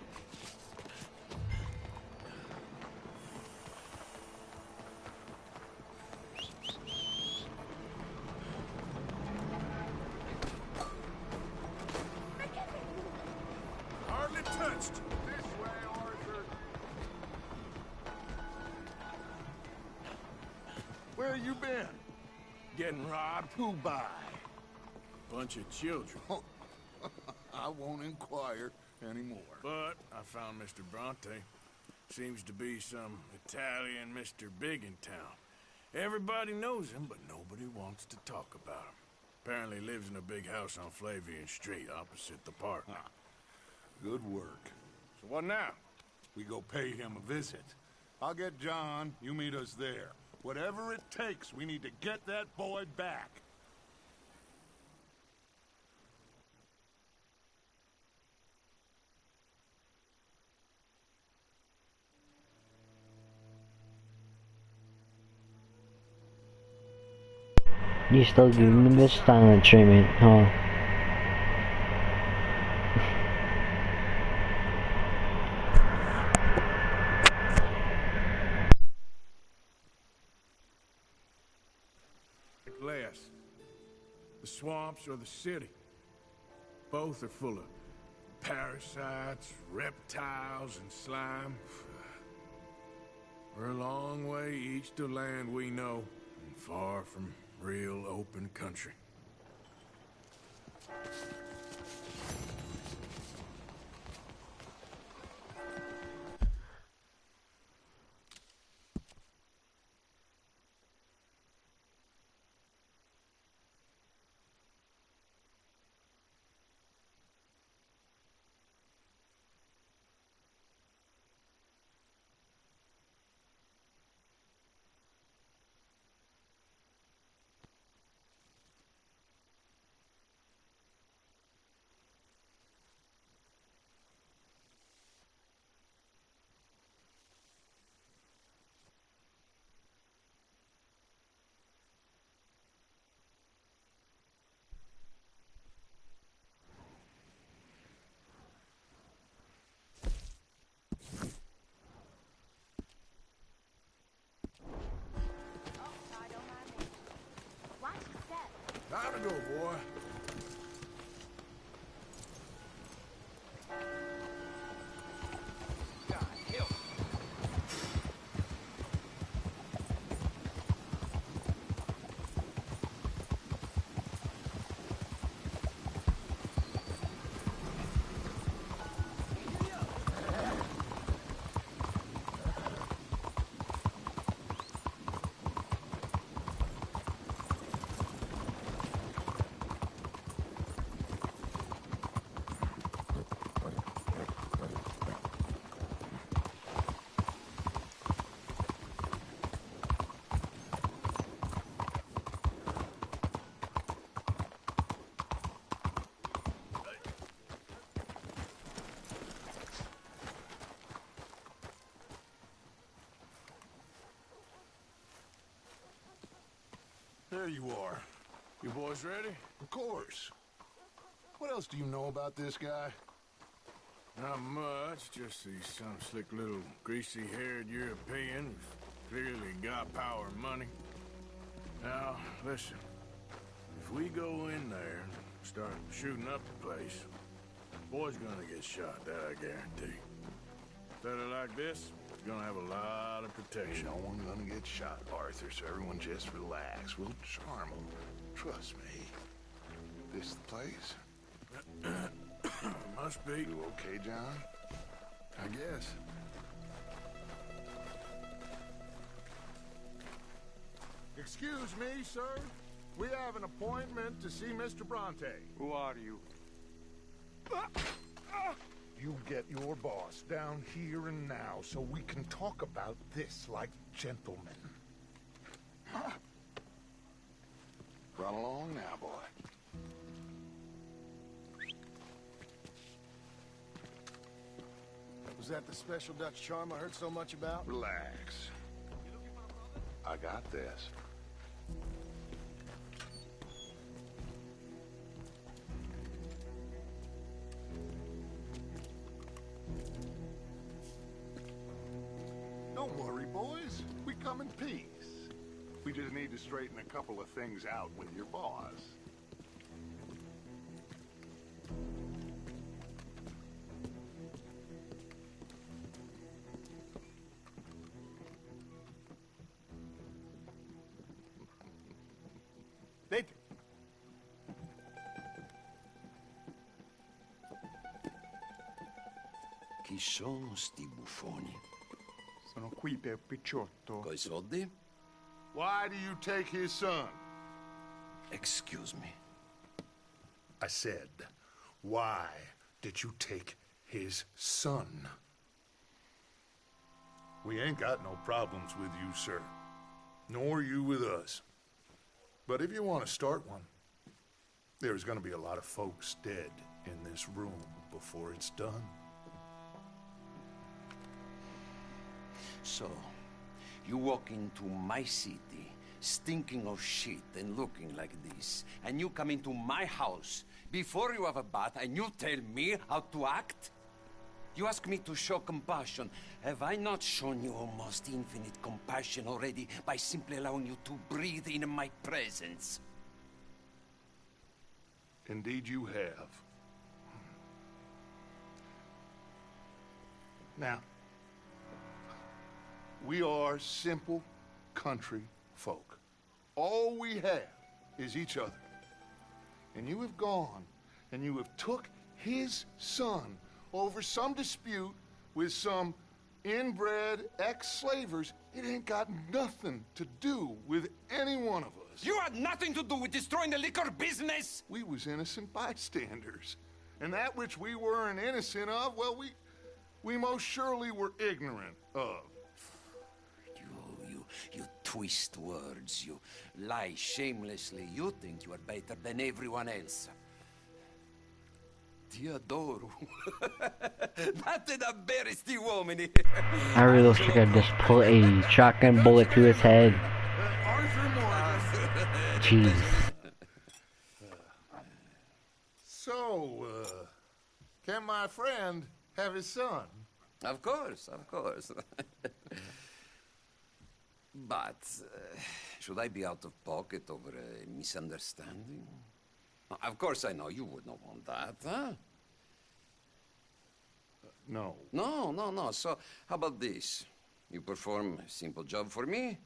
[SPEAKER 6] Hardly touched.
[SPEAKER 3] This way, Arthur. Where you been?
[SPEAKER 6] Getting robbed.
[SPEAKER 3] Who by?
[SPEAKER 6] Bunch of children.
[SPEAKER 3] I won't inquire anymore.
[SPEAKER 6] But I found Mr. Bronte. Seems to be some Italian Mr. Big in town. Everybody knows him, but nobody wants to talk about him. Apparently lives in a big house on Flavian Street, opposite the park.
[SPEAKER 3] Good work.
[SPEAKER 6] So what now?
[SPEAKER 3] We go pay him a visit. I'll get John, you meet us there. Whatever it takes, we need to get that boy back.
[SPEAKER 1] You still giving this silent treatment, huh?
[SPEAKER 6] Less. The swamps or the city. Both are full of parasites, reptiles, and slime. We're a long way east of land we know, and far from real open country. Time to go, boy.
[SPEAKER 3] There you are.
[SPEAKER 6] You boys ready?
[SPEAKER 3] Of course. What else do you know about this guy?
[SPEAKER 6] Not much, just see some slick little greasy-haired European who's clearly got power and money. Now, listen. If we go in there and start shooting up the place, the boy's gonna get shot, that I guarantee. A fella like this is gonna have a lot of protection.
[SPEAKER 3] No one's gonna get shot, Arthur, so everyone just relax. We'll charm them. Trust me. This the place?
[SPEAKER 6] Must be.
[SPEAKER 3] You okay, John?
[SPEAKER 6] I guess.
[SPEAKER 3] Excuse me, sir. We have an appointment to see Mr. Bronte.
[SPEAKER 6] Who are you?
[SPEAKER 3] You get your boss down here and now so we can talk about this like gentlemen. Run along now, boy.
[SPEAKER 11] Was that the special Dutch charm I heard so much about?
[SPEAKER 3] Relax. I got this. Don't worry, boys. We come in peace. We just need to straighten a couple of things out with your boss.
[SPEAKER 10] Chi sono sti buffoni?
[SPEAKER 16] Sono qui per Picciotto.
[SPEAKER 10] Coi soldi?
[SPEAKER 3] Why do you take his son?
[SPEAKER 10] Excuse me.
[SPEAKER 3] I said, why did you take his son? We ain't got no problems with you, sir. Nor you with us. But if you want to start one, there's gonna be a lot of folks dead in this room before it's done.
[SPEAKER 10] So, you walk into my city, stinking of shit and looking like this, and you come into my house before you have a bath and you tell me how to act? You ask me to show compassion. Have I not shown you almost infinite compassion already by simply allowing you to breathe in my presence?
[SPEAKER 3] Indeed you have. Now, we are simple country folk. All we have is each other. And you have gone and you have took his son over some dispute with some inbred ex-slavers. It ain't got nothing to do with any one of us.
[SPEAKER 10] You had nothing to do with destroying the liquor business!
[SPEAKER 3] We was innocent bystanders. And that which we weren't innocent of, well, we most surely were ignorant of.
[SPEAKER 10] You twist words, you lie shamelessly, you think you are better than everyone else. Ti adoro. Date davvero sti uomini.
[SPEAKER 1] I really looks like I just put a shotgun bullet through his head. Jeez.
[SPEAKER 3] So, can my friend have his son?
[SPEAKER 10] Of course, of course. But, should I be out of pocket over a misunderstanding? Of course I know you would not want that, huh?
[SPEAKER 3] No.
[SPEAKER 10] No. So, how about this? You perform a simple job for me,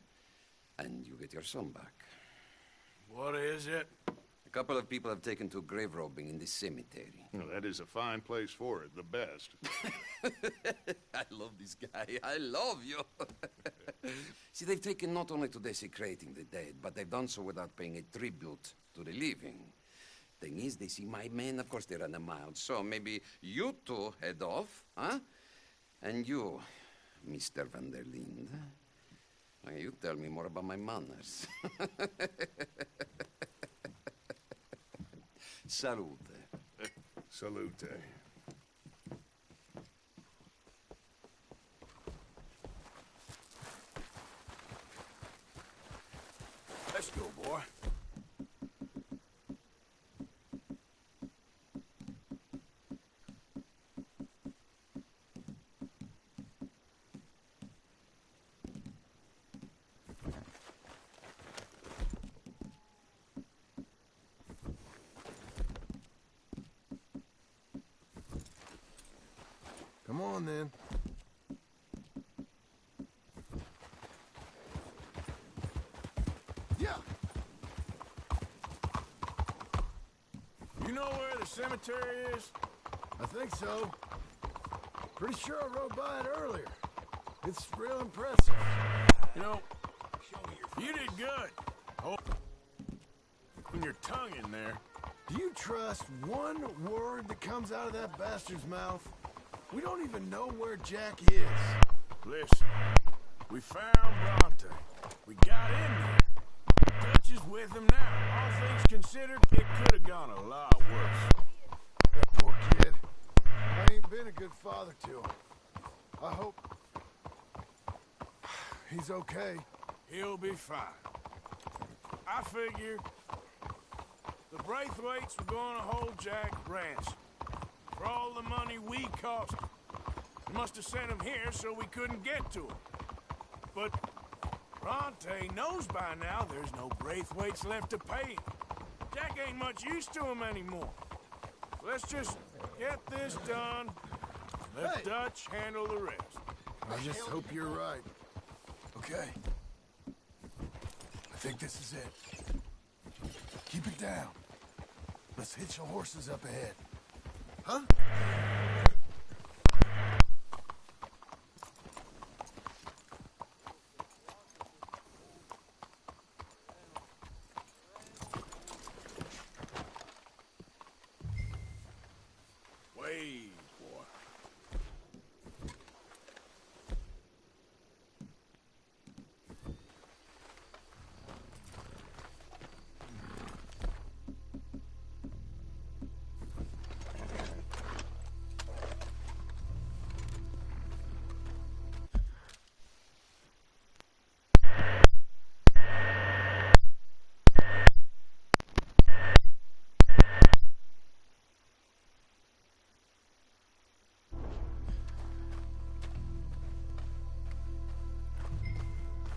[SPEAKER 10] and you get your son back.
[SPEAKER 6] What is it?
[SPEAKER 10] A couple of people have taken to grave robbing in this cemetery.
[SPEAKER 3] Well, that is a fine place for it, the best.
[SPEAKER 10] I love this guy. I love you. See, they've taken not only to desecrating the dead, but they've done so without paying a tribute to the living. Thing is, they see my men, of course they run them out. So maybe you two head off, huh? And you, Mr. Van der Linde, you tell me more about my manners. Salute.
[SPEAKER 3] Salute.
[SPEAKER 6] Let's go, boy.
[SPEAKER 4] Come on, then. Yeah.
[SPEAKER 6] You know where the cemetery is?
[SPEAKER 4] I think so. Pretty sure I rode by it earlier. It's real impressive.
[SPEAKER 6] You know, you did good. Hold your tongue in there.
[SPEAKER 4] Do you trust one word that comes out of that bastard's mouth? We don't even know where Jack is.
[SPEAKER 6] Listen, we found Bronte. We got in there. Dutch is with him now. All things considered, it could have gone a lot worse.
[SPEAKER 4] That poor kid. I ain't been a good father to him. I hope he's okay.
[SPEAKER 6] He'll be fine. I figure the Braithwaites were going to hold Jack ransom for all the money we cost him. They must have sent him here so we couldn't get to him. But Bronte knows by now there's no Braithwaites left to pay him. Jack ain't much use to him anymore. Let's just get this done. Let Dutch handle the rest.
[SPEAKER 4] I just hope you're right. Okay. I think this is it. Keep it down. Let's hitch the horses up ahead. Huh?
[SPEAKER 6] Wait, boy.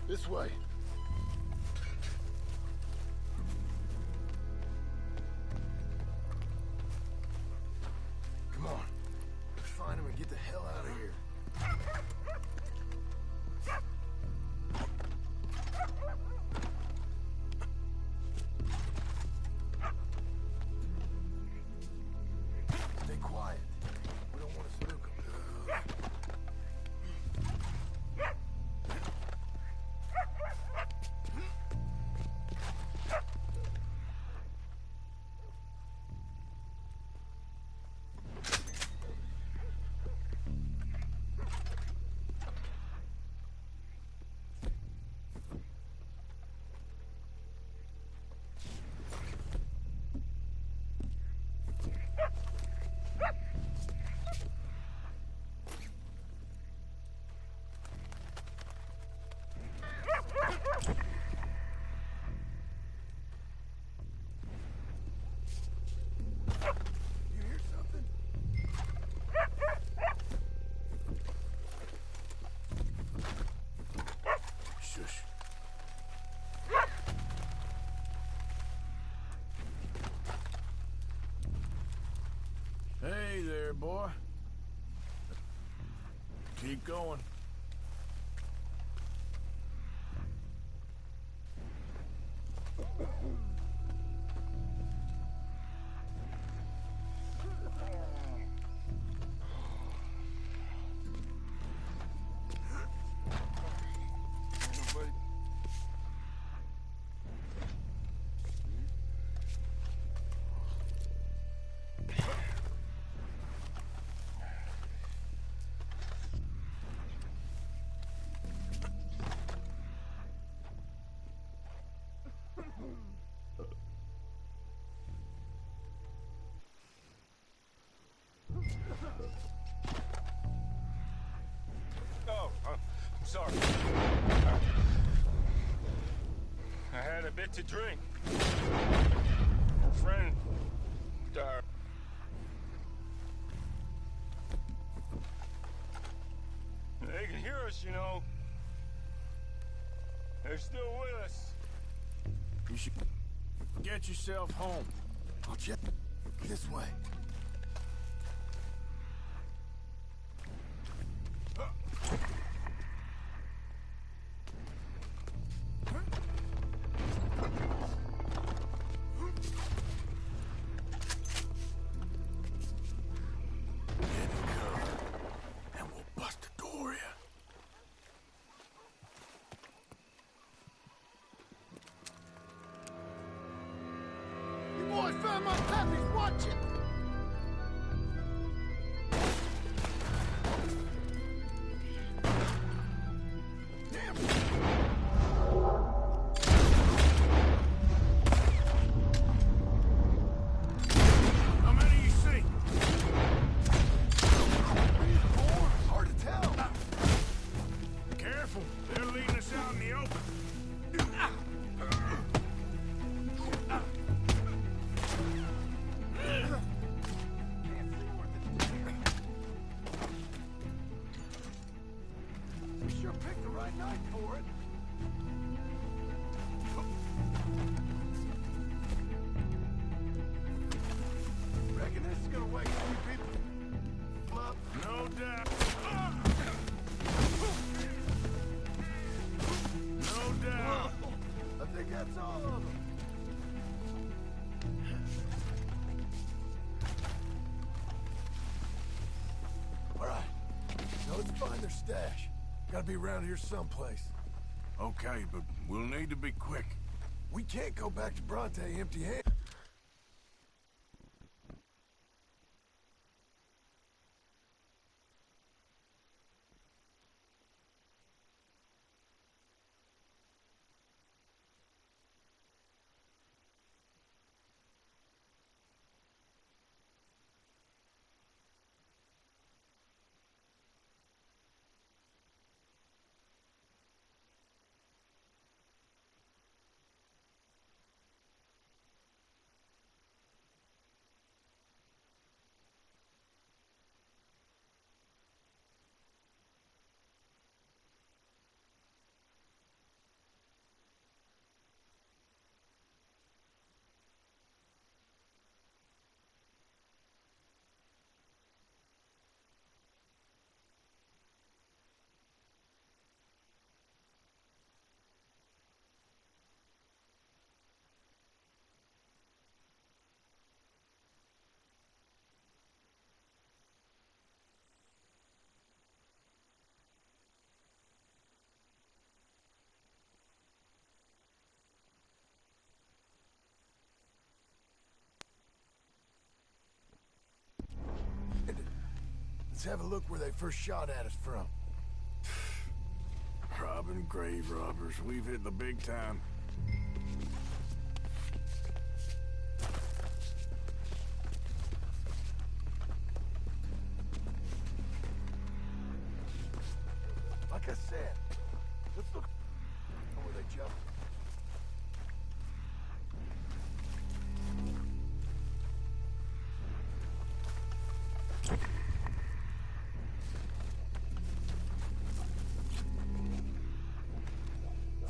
[SPEAKER 4] This way. Come on. Let's find him and get the hell out of here. Stay quiet. We don't want to spook him. You hear something?
[SPEAKER 6] Shush. Hey there, boy. Keep going.
[SPEAKER 5] Oh, I'm sorry. I had a bit to drink. Our friend died. They can hear us, you know. They're still with us.
[SPEAKER 6] You should get yourself home.
[SPEAKER 4] I'll check this way. night for it. Reckon this is gonna wake a few people up?
[SPEAKER 6] No doubt. No doubt.
[SPEAKER 4] I think that's all of them. All right. Now let's find their stash. Gotta be around here someplace.
[SPEAKER 6] Okay, but we'll need to be quick.
[SPEAKER 4] We can't go back to Bronte empty-handed. Let's have a look where they first shot at us from.
[SPEAKER 6] Robbing grave robbers. We've hit the big time.
[SPEAKER 4] Like I said, let's look where they jumped.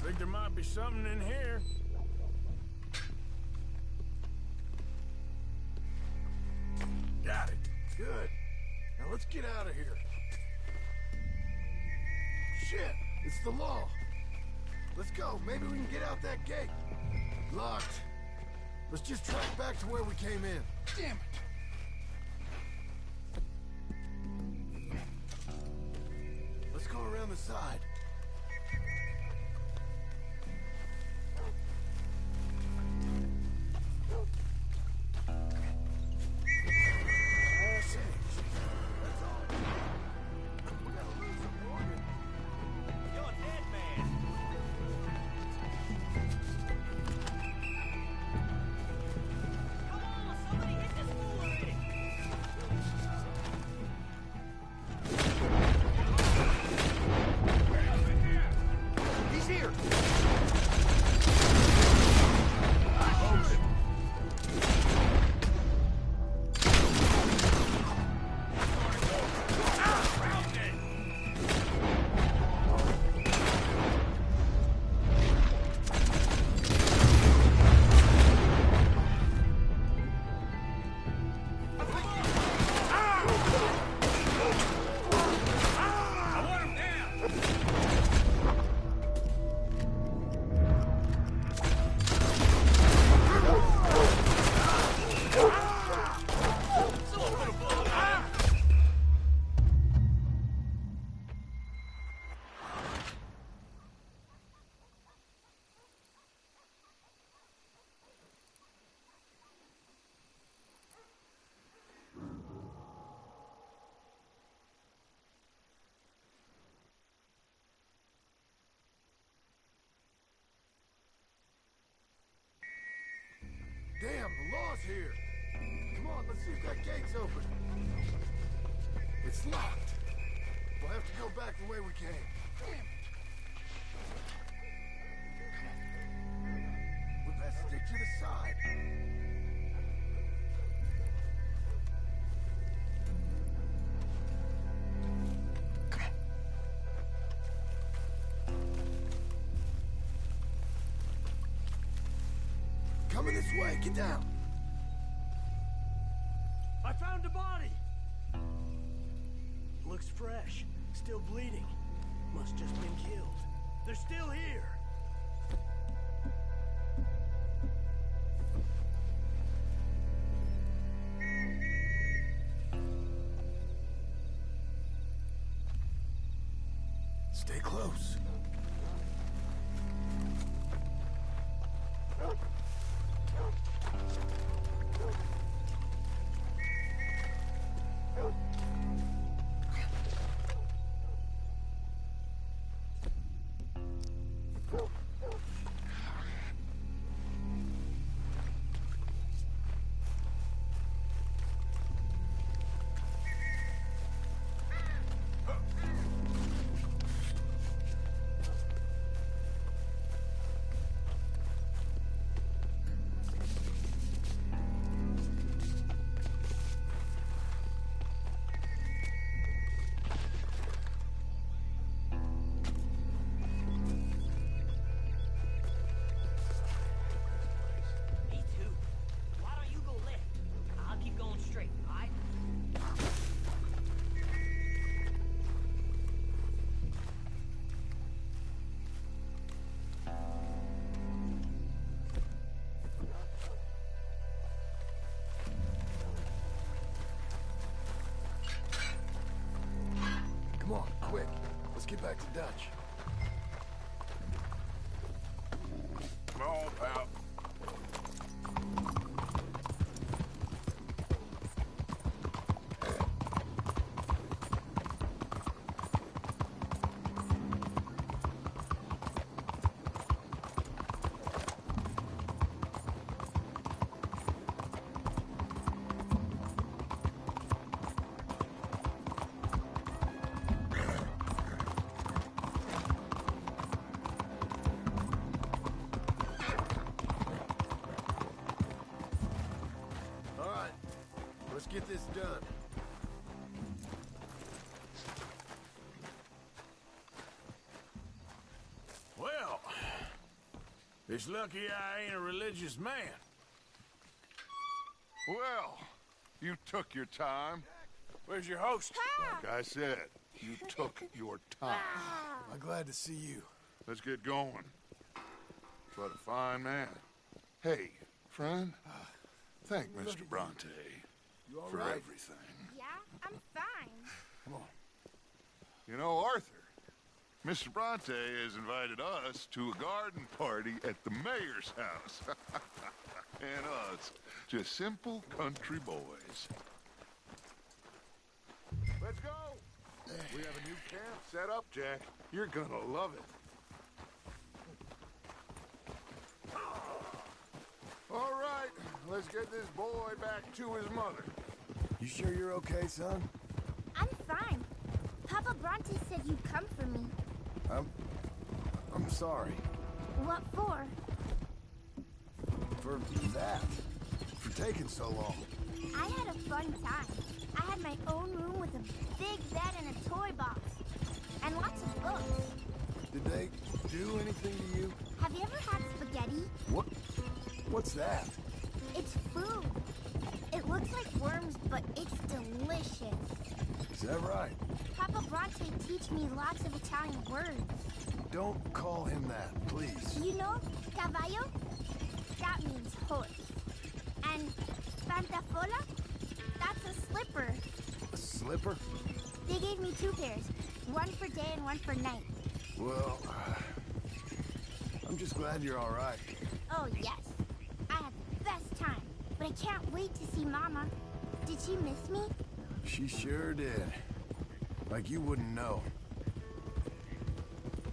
[SPEAKER 6] Think there might be something in here.
[SPEAKER 4] Got it. Good. Now let's get out of here. Shit, it's the law. Let's go. Maybe we can get out that gate. Locked. Let's just track back to where we came in. Damn it. Let's go around the side. Damn, the law's here. Come on, let's see if that gate's open. It's locked. We'll have to go back the way we came. Damn it. Come on. We best stick to the side. Come on. Coming this way, get down!
[SPEAKER 6] I found a body! Looks fresh, still bleeding. Must just been killed. They're still here!
[SPEAKER 4] Stay close.
[SPEAKER 15] Me too. Why don't you go left? I'll keep going straight, all right?
[SPEAKER 4] Come on, quick. Let's get back to Dutch.
[SPEAKER 3] Come on, pal.
[SPEAKER 4] All right, let's get this done.
[SPEAKER 6] Well, it's lucky I ain't a religious man.
[SPEAKER 3] Well, you took your time.
[SPEAKER 6] Where's your host?
[SPEAKER 3] Like I said, you took your time.
[SPEAKER 4] I'm glad to see you.
[SPEAKER 3] Let's get going. What a fine man. Hey, friend, thank Mr. Bronte
[SPEAKER 4] You all
[SPEAKER 3] for
[SPEAKER 4] right?
[SPEAKER 3] everything.
[SPEAKER 14] Yeah, I'm fine.
[SPEAKER 4] Come on.
[SPEAKER 3] You know, Arthur, Mr. Bronte has invited us to a garden party at the mayor's house. And us, just simple country boys. Let's go! We have a new camp set up, Jack. You're gonna love it. All right, let's get this boy back to his mother.
[SPEAKER 4] You sure you're okay, son?
[SPEAKER 14] I'm fine. Papa Bronte said you'd come for me.
[SPEAKER 4] I'm sorry.
[SPEAKER 14] What for?
[SPEAKER 4] For that. For taking so long.
[SPEAKER 14] I had a fun time. I had my own room with a big bed and a toy box. And lots of books.
[SPEAKER 4] Did they do anything to you?
[SPEAKER 14] Have you ever had spaghetti?
[SPEAKER 4] What's that?
[SPEAKER 14] It's food. It looks like worms, but it's delicious.
[SPEAKER 4] Is that right?
[SPEAKER 14] Papa Bronte teach me lots of Italian words.
[SPEAKER 4] Don't call him that, please.
[SPEAKER 14] You know, cavallo? That means horse. And pantafola? That's a slipper.
[SPEAKER 4] A slipper?
[SPEAKER 14] They gave me 2 pairs. One for day and one for night.
[SPEAKER 4] Well, I'm just glad you're all right.
[SPEAKER 14] Oh, yes. I had the best time. But I can't wait to see Mama. Did she miss me?
[SPEAKER 4] She sure did. Like you wouldn't know.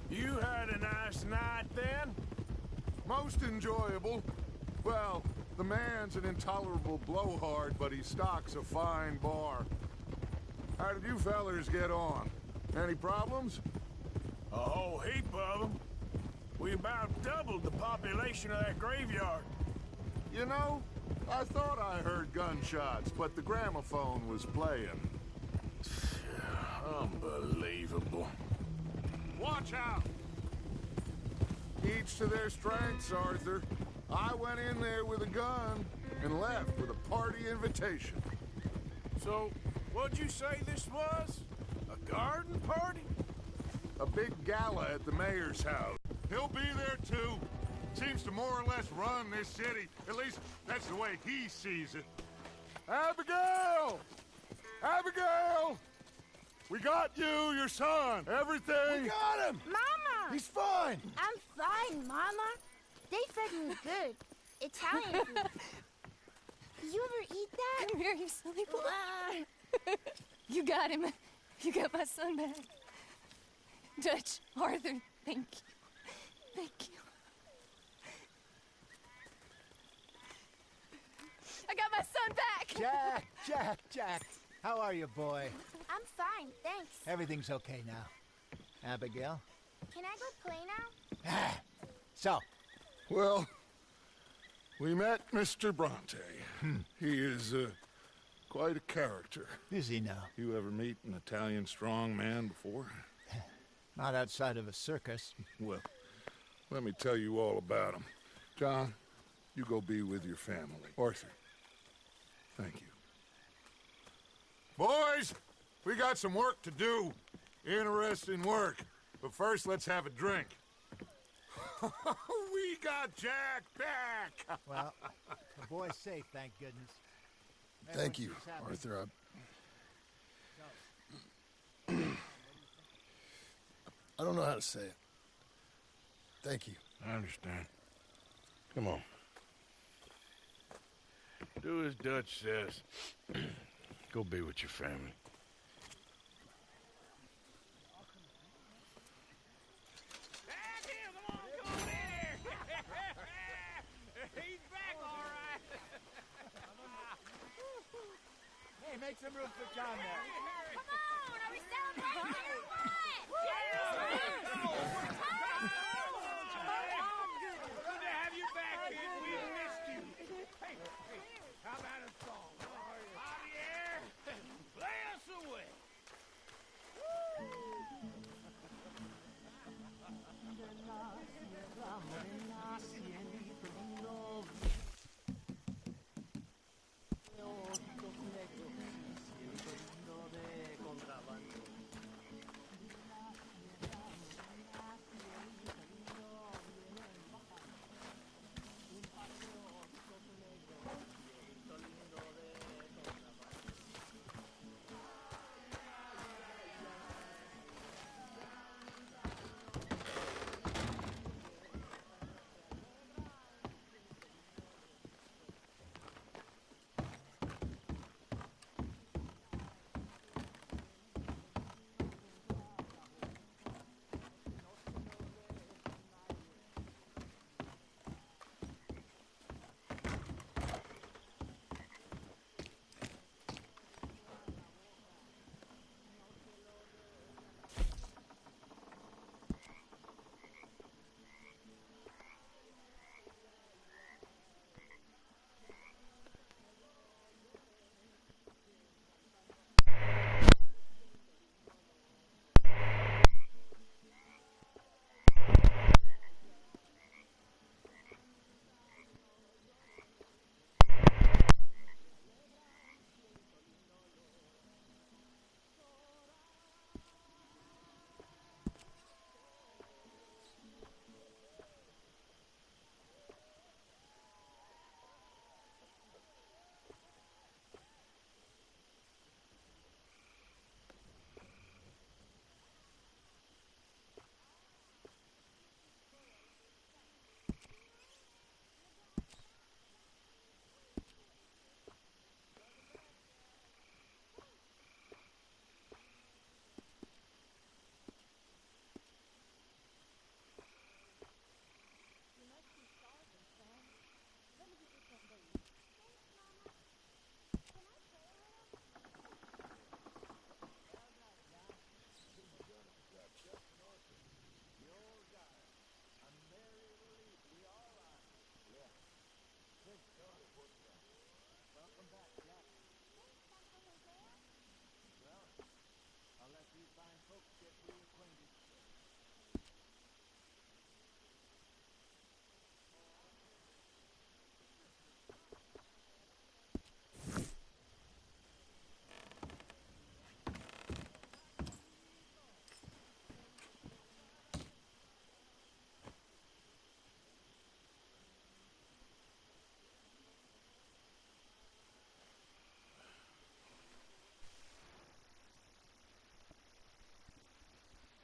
[SPEAKER 6] You had a nice night then?
[SPEAKER 3] Most enjoyable. Well, the man's an intolerable blowhard, but he stocks a fine bar. How did you fellers get on? Any problems?
[SPEAKER 6] A whole heap of them. We about doubled the population of that graveyard.
[SPEAKER 3] You know, I thought I heard gunshots, but the gramophone was playing.
[SPEAKER 6] Unbelievable.
[SPEAKER 3] Watch out! Each to their strengths, Arthur. I went in there with a gun and left with a party invitation.
[SPEAKER 6] So, what'd you say this was? A garden party?
[SPEAKER 3] A big gala at the mayor's house. He'll be there too. Seems to more or less run this city. At least that's the way he sees it. Abigail! Abigail! We got you, your son, everything.
[SPEAKER 4] We got him!
[SPEAKER 17] Mama!
[SPEAKER 4] He's fine!
[SPEAKER 17] I'm fine, Mama. They fed me good. Italian food. You ever eat that?
[SPEAKER 18] Come here, you silly boy. You got him. You got my son back. Dutch, Arthur, thank you. Thank you. I got my son back!
[SPEAKER 19] Jack. How are you, boy?
[SPEAKER 17] I'm fine, thanks.
[SPEAKER 19] Everything's okay now. Abigail?
[SPEAKER 17] Can I go play now?
[SPEAKER 19] So?
[SPEAKER 3] Well, we met Mr. Bronte. He is quite a character.
[SPEAKER 19] Is he now?
[SPEAKER 3] You ever meet an Italian strong man before?
[SPEAKER 19] Not outside of a circus.
[SPEAKER 3] Well, let me tell you all about him. John, you go be with your family. Arthur, thank you. Boys, we got some work to do. Interesting work. But first, let's have a drink. We got Jack back!
[SPEAKER 19] Well, the boy's safe, thank goodness.
[SPEAKER 4] Thank you, Arthur. I don't know how to say it. Thank you.
[SPEAKER 6] I understand. Come on. Do as Dutch says. Go be with your family.
[SPEAKER 8] He's back, all right. Hey, make some room for John there.